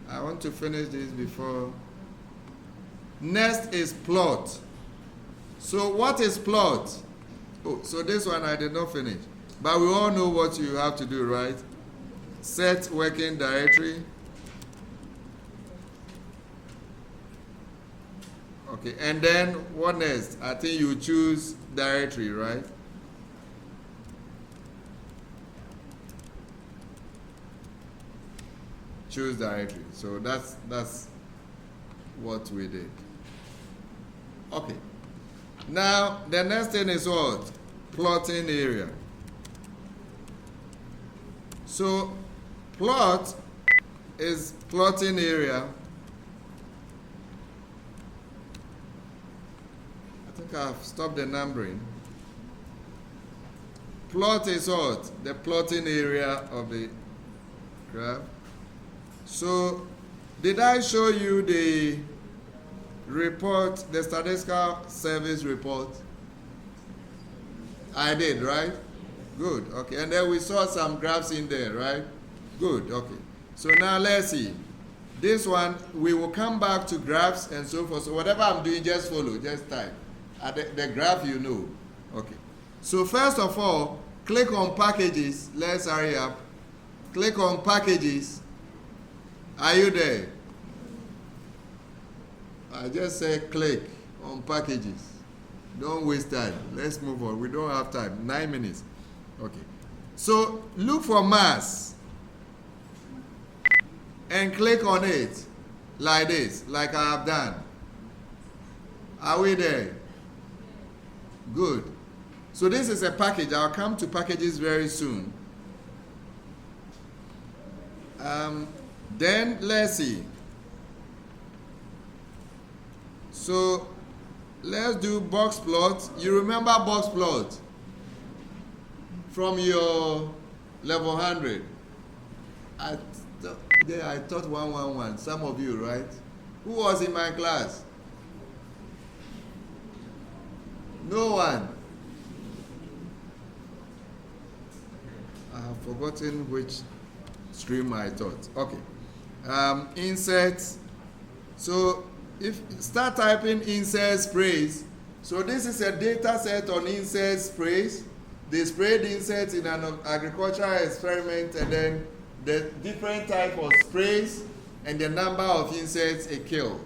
I want to finish this before. Next is plot. So what is plot? Oh, so this one I did not finish. But we all know what you have to do, right? Set working directory. Okay, and then what next? I think you choose directory, right? Choose directory. So that's what we did. Okay. Now, the next thing is what? Plotting area. So, plot is plotting area. I think I've stopped the numbering. Plot is what? The plotting area of the graph. So, did I show you the report, the statistical service report? I did, right? Good, okay. And then we saw some graphs in there, right? Good, okay. So now let's see. This one, we will come back to graphs and so forth. So whatever I'm doing, just follow, just type. The graph you know. Okay. So first of all, click on packages. Let's hurry up. Click on packages. Are you there? I just say click on packages. Don't waste time. Let's move on. We don't have time. 9 minutes. Okay. So look for mass and click on it like this, like I have done. Are we there? Good. So this is a package. I'll come to packages very soon. Then let's see. So let's do box plot. You remember box plot from your level 100? I taught 111. Some of you, right? Who was in my class? No one. I have forgotten which stream I taught. Okay. Inserts. So if start typing insert sprays. So this is a data set on insert sprays. They sprayed inserts in an agricultural experiment, and then the different type of sprays and the number of insects it killed.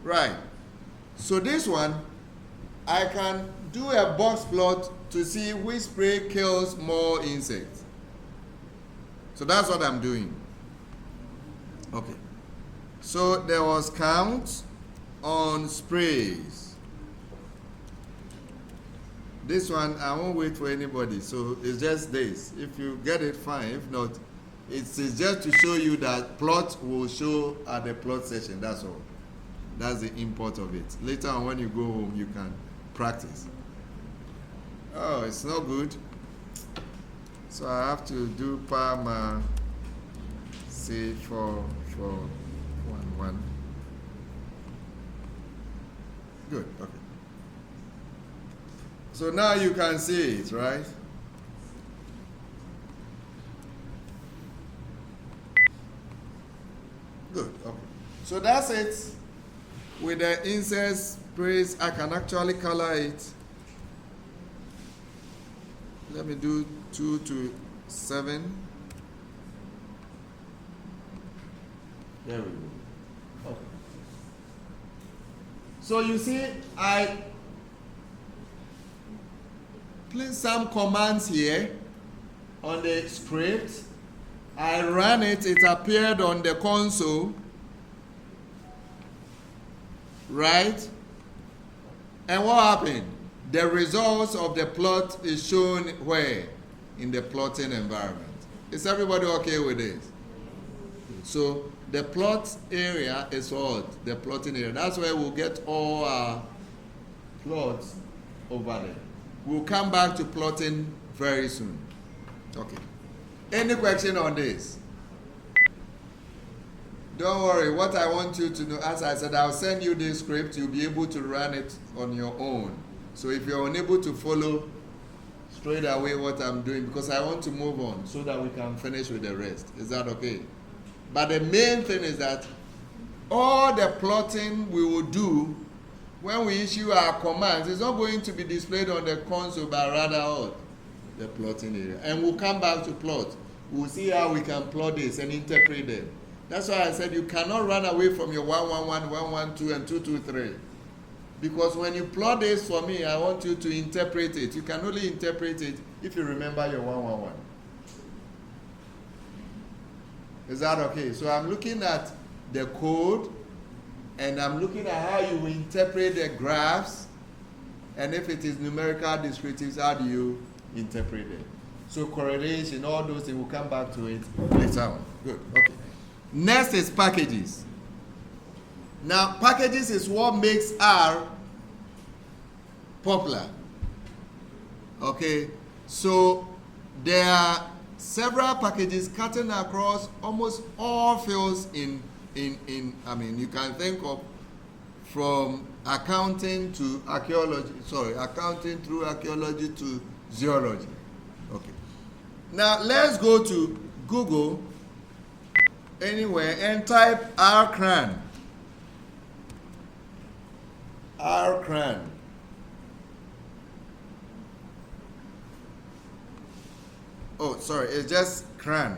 Right. So this one, I can do a box plot to see which spray kills more insects. So that's what I'm doing. Okay. So there was count on sprays. This one, I won't wait for anybody. So it's just this. If you get it, fine. If not, it's just to show you that plot will show at the plot session. That's all. That's the import of it. Later on, when you go home, you can practice. Oh, it's not good. So I have to do Parma C441. Good, okay. So now you can see it, right? Good, okay. So that's it. With the insert sprays, I can actually color it. Let me do 2 to 7. There we go. Okay. So you see, I place some commands here on the script. I ran it, it appeared on the console, right? And what happened? The results of the plot is shown where? In the plotting environment. Is everybody okay with this? So the plot area is what? The plotting area. That's where we'll get all our plots over there. We'll come back to plotting very soon. Okay. Any question on this? Don't worry. What I want you to know, as I said, I'll send you this script. You'll be able to run it on your own. So if you're unable to follow straight away what I'm doing, because I want to move on so that we can finish with the rest. Is that okay? But the main thing is that all the plotting we will do when we issue our commands is not going to be displayed on the console, but rather on the plotting area. And we'll come back to plot. We'll see how we can plot this and interpret them. That's why I said you cannot run away from your 111, 112, and 223. Because when you plot this for me, I want you to interpret it. You can only interpret it if you remember your 111. Is that okay? So I'm looking at the code, and I'm looking at how you interpret the graphs, and if it is numerical descriptives, how do you interpret it? So correlation, all those things, we'll come back to it later on. Good, okay. Next is packages. Now, packages is what makes R popular. Okay, so there are several packages cutting across almost all fields in I mean, you can think of from accounting to archaeology, accounting through archaeology to zoology. Okay. Now, let's go to Google anywhere and type RCRAN. RCRAN. Oh, sorry, it's just CRAN,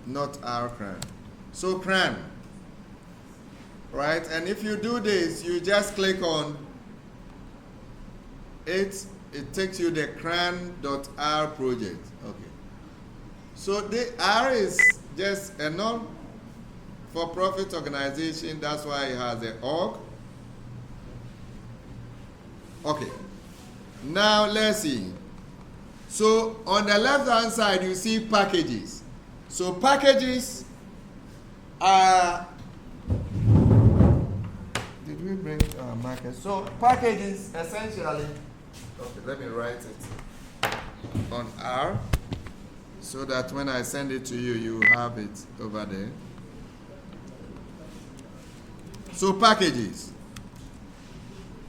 not RCRAN. So CRAN, right? And if you do this, you just click on it. It takes you the CRAN.R project. Okay. So the R is just a non-for-profit organization. That's why it has the org. Okay. Now let's see. So on the left-hand side, you see packages. So packages are. Did we bring our marker? So packages essentially. Okay, let me write it on R so that when I send it to you, you have it over there. So packages.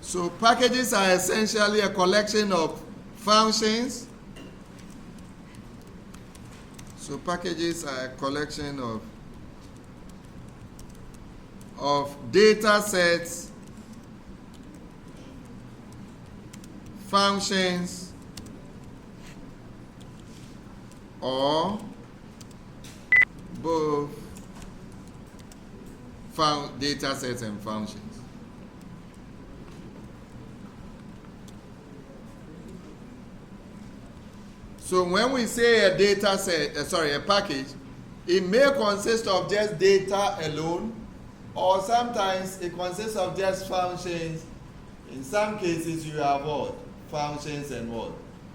So packages are essentially a collection of functions. So packages are a collection of data sets, functions, or both data sets and functions. So when we say a data set, a package, it may consist of just data alone, or sometimes it consists of just functions. In some cases, you have what? functions and what?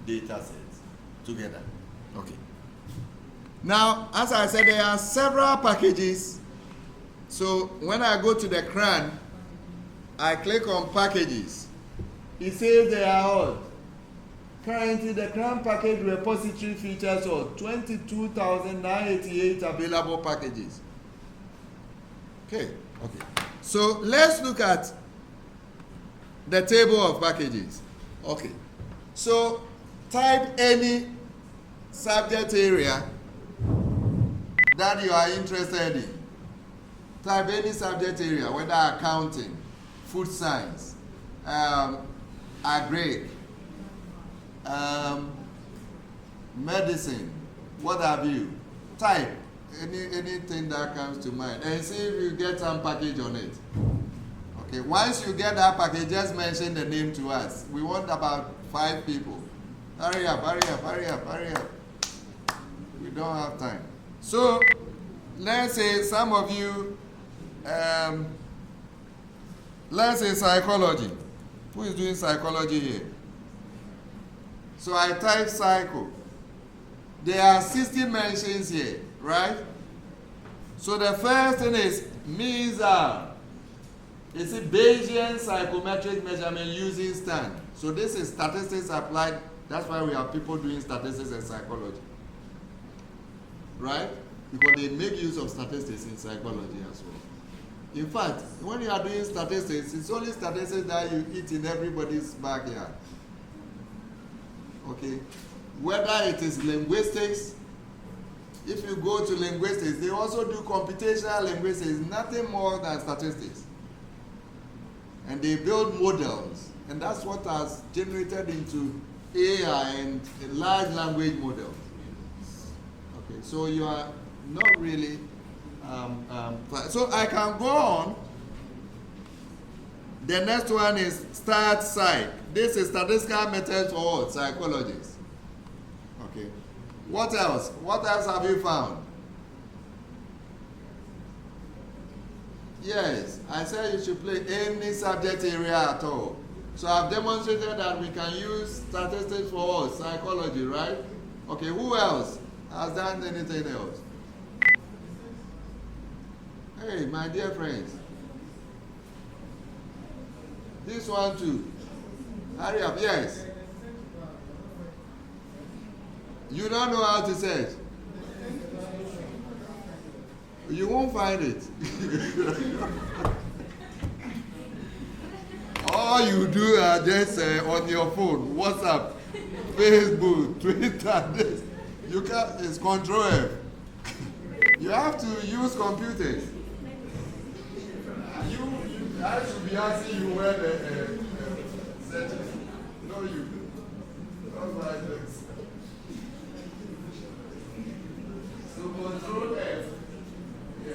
Data sets together. Okay. Now, as I said, there are several packages. So when I go to the CRAN, I click on packages. It says they are all. Currently, the CRAN package repository features all 22,988 available packages. Okay. So let's look at the table of packages. Okay. So type any subject area that you are interested in. Type any subject area, whether accounting, food science, agri, medicine, what have you. Type anything that comes to mind and see if you get some package on it. Okay, once you get that package, just mention the name to us. We want about 5 people. Hurry up. We don't have time. So, let's say some of you, let's say psychology. Who is doing psychology here? So I type psycho. There are 60 mentions here, right? So the first thing is means are. It's a Bayesian psychometric measurement using STAT. So this is statistics applied. That's why we have people doing statistics and psychology. Right? Because they make use of statistics in psychology as well. In fact, when you are doing statistics, it's only statistics that you eat in everybody's backyard. Okay? Whether it is linguistics, if you go to linguistics, they also do computational linguistics, nothing more than statistics. And they build models, and that's what has generated into AI and large language models. Okay, so you are not really, so I can go on. The next one is STAT Psych. This is statistical methods for psychologists. Okay, what else? What else have you found? Yes, I said you should play any subject area at all. So I've demonstrated that we can use statistics for psychology, right? Okay, who else has done anything else? Hey, my dear friends. This one too. Hurry up, yes. You don't know how to search. You won't find it. All you do are just on your phone, WhatsApp, Facebook, Twitter. This. You can't. It's Control F. You have to use computers. I should be asking you where the settings. No, you. That's why it looks. So Control F. Yeah.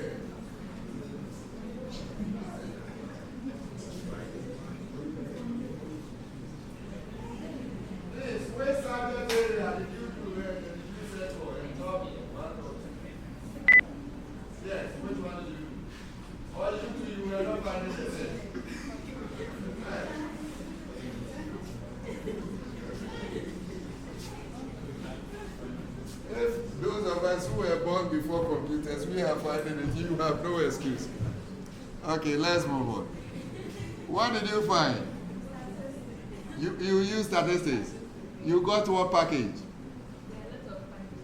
This, where subject area did you do where did you set for and top one or two? Yes, which one did you do? Or you two, you were not finding the same. If those of us who were born before computers, we are finding it, you have no excuse. Okay, let's move on. What did you find? You use statistics. You got what package?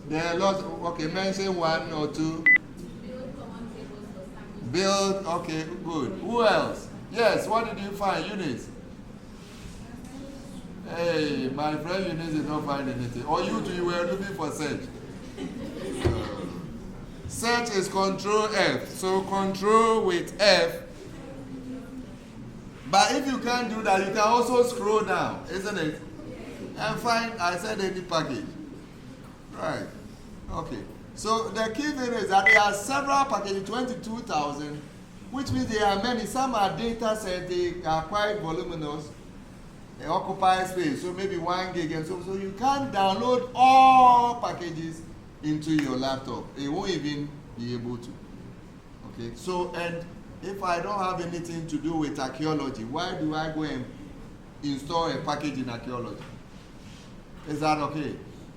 There are lots. Okay, mention one or two. Build, okay, good. Who else? Yes, what did you find? Eunice. Hey, my friend Eunice did not find anything. Or you two, you were looking for search. Search is Control F. So Control with F. But if you can't do that, you can also scroll down, isn't it? And find, I said any package. Right. Okay. So the key thing is that there are several packages, 22,000, which means there are many. Some are data sets, they are quite voluminous. They occupy space, so maybe 1 gig and so you can't download all packages into your laptop. It won't even be able to. Okay, so and if I don't have anything to do with archaeology, why do I go and install a package in archaeology. Is that okay?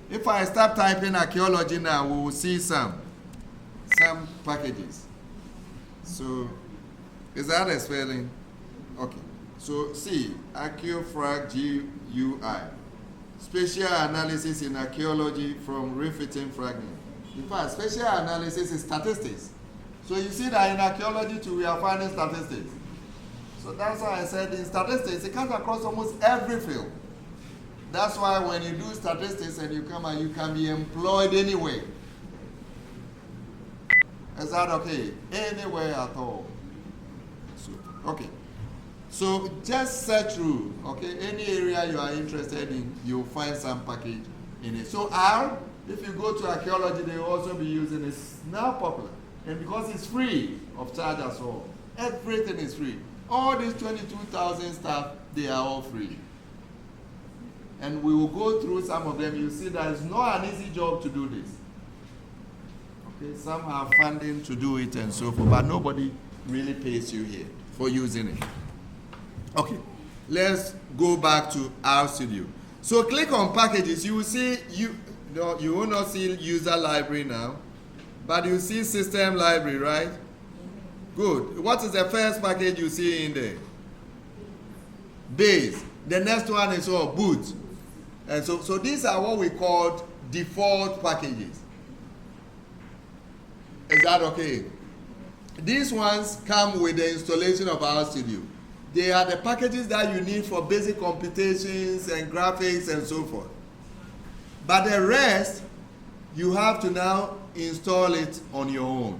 If I start typing archaeology now, we will see some packages. So, is that a spelling? Okay. So, see, archaeofrag GUI. Spatial analysis in archaeology from refitting fragment. In fact, spatial analysis is statistics. So you see that in archaeology too, we are finding statistics. So that's why I said in statistics, it comes across almost every field. That's why when you do statistics and you come out, you can be employed anywhere. Is that okay? Anywhere at all. So, okay. So just search through, okay? Any area you are interested in, you'll find some package in it. So R, if you go to archaeology, they will also be using it. It's now popular. And because it's free of charge as well. Everything is free. All these 22,000 stuff, they are all free. And we will go through some of them. You see that it's not an easy job to do this. Okay, some have funding to do it and so forth, but nobody really pays you here for using it. Okay, let's go back to RStudio. So click on packages. You will see, you will not see user library now, but you see system library, right? Good. What is the first package you see in there? Base. The next one is boot. And so these are what we call default packages. Is that okay? These ones come with the installation of RStudio. They are the packages that you need for basic computations and graphics and so forth. But the rest, you have to now install it on your own.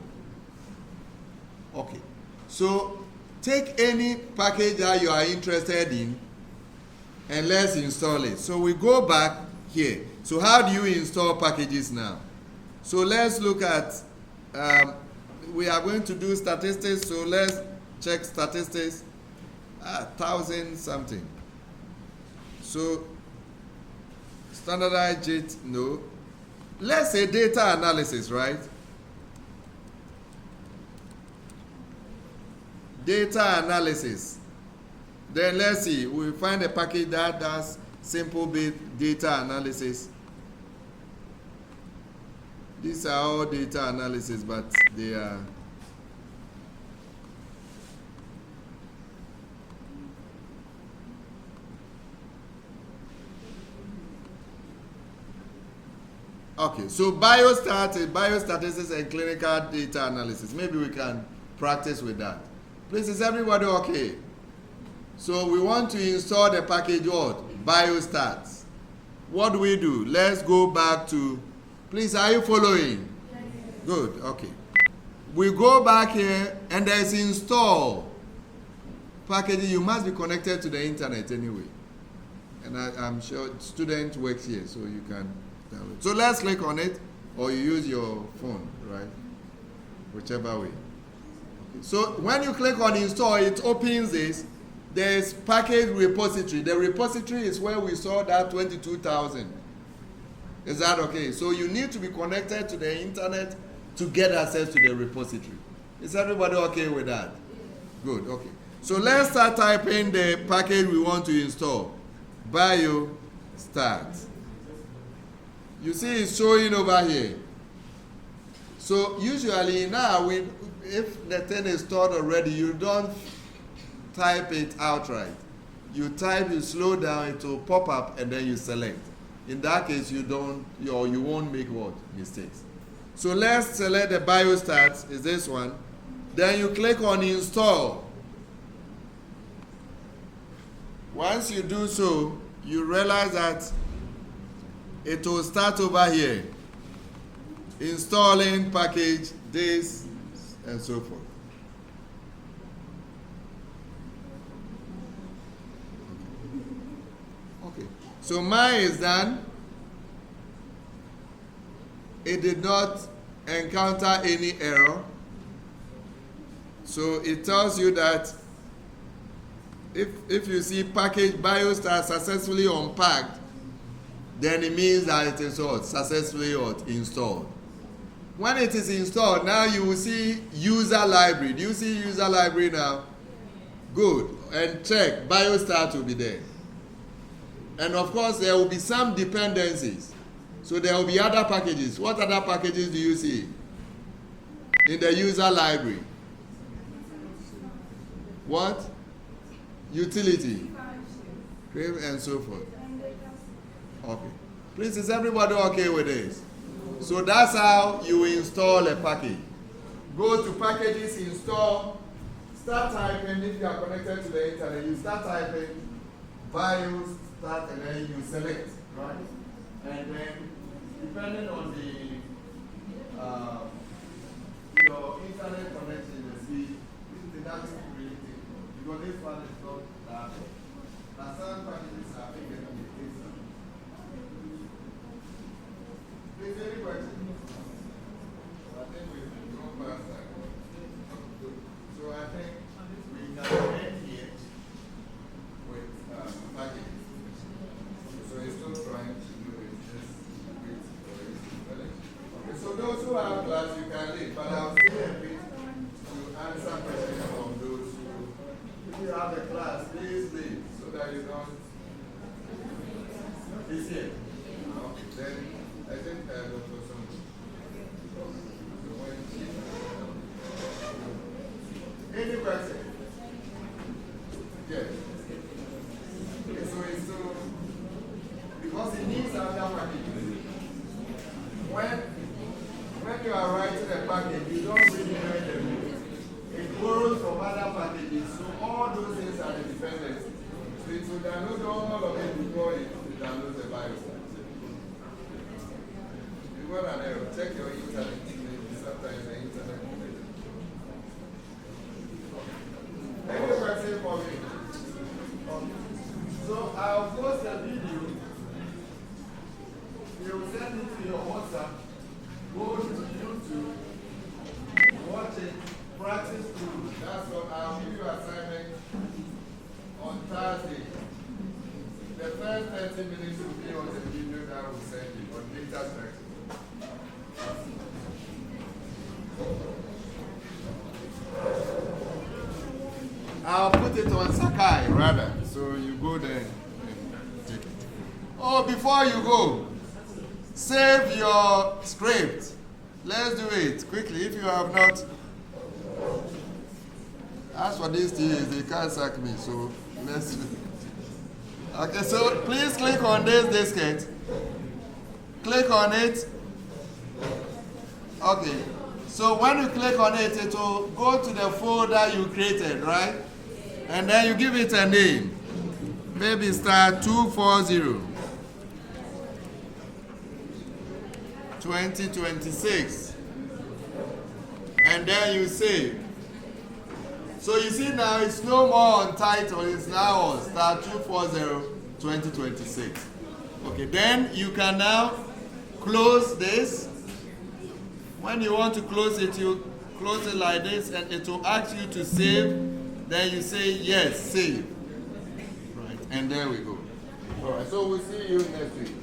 Okay. So take any package that you are interested in and let's install it. So we go back here. So how do you install packages now? So let's look at, we are going to do statistics. So let's check statistics. 1,000 something. So standardized JIT, no. Let's say data analysis, right? Data analysis. Then let's see, we find a package that does simple data analysis. These are all data analysis, but they are okay, so biostatistics and clinical data analysis. Maybe we can practice with that. Please, is everybody okay? So we want to install the package what? Biostats. What do we do? Let's go back to, please, are you following? Yes. Good, okay. We go back here and there's install package. You must be connected to the internet anyway. And I'm sure student works here, so you can download. So let's click on it, or you use your phone, right? Whichever way. Okay. So when you click on install, it opens this. There's package repository. The repository is where we saw that 22,000. Is that okay? So you need to be connected to the internet to get access to the repository. Is everybody okay with that? Good, okay. So let's start typing the package we want to install. Biostat. You see it's showing over here. So usually now, if the thing is stored already, you don't type it outright. You type, you slow down, it will pop up, and then you select. In that case, you won't make what? Mistakes. So let's select the biostats, is this one. Then you click on install. Once you do so, you realize that it will start over here. Installing package, this, and so forth. Okay. So mine is done. It did not encounter any error. So it tells you that if you see package biostat successfully unpacked, then it means that it is successfully installed. When it is installed, now you will see user library. Do you see user library now? Good. And check, biostat will be there. And of course, there will be some dependencies. So there will be other packages. What other packages do you see in the user library? What? Utility. And so forth. Okay. Please, is everybody okay with this? So that's how you install a package. Go to packages, install, start typing. If you are connected to the internet, you start typing, BIOS, start, and then you select, right? And then, depending on the your internet connection, the speed, this is nothing really take, because this one is not that. Now, some packages are bigger than the instant. Please, any questions? I think we can go past that. So I think we can end here with packages. So it's still trying to do it, just wait for it to finish. Okay, so those who have class, you can leave, but I'll still wait to answer questions from those who, if you have a class, please leave so that you don't. Is here? Okay, then I think Dr. Son. Any question? Yes. Okay, so it's so, because it needs other packages. When you are writing a package, you don't really know the rules. It borrows from other packages, so all those things are the dependencies. So it will download all of it before it downloads the virus. You go and error, check your internet. Sometimes the internet. Any question for me? So I'll post a video. You send it to your WhatsApp. Go to YouTube. Watch it. Practice through. That's what I'll give you assignment on Thursday. The first 30 minutes will be on the video that I will send you on data structure. I'll put it on Sakai rather, so you go there and take it. Oh, before you go, save your script. Let's do it quickly if you have not. As for these things, they can't sack me, so let's do it. Okay, so please click on this diskette. Click on it. Okay, so when you click on it, it will go to the folder you created, right? And then you give it a name. Maybe STAT240 2026. And then you save. So you see now it's no more on title, it's now on STAT240 2026. Okay, then you can now close this. When you want to close it, you close it like this and it will ask you to save. Then you say yes, save. Right, and there we go. All right, so we'll see you next week.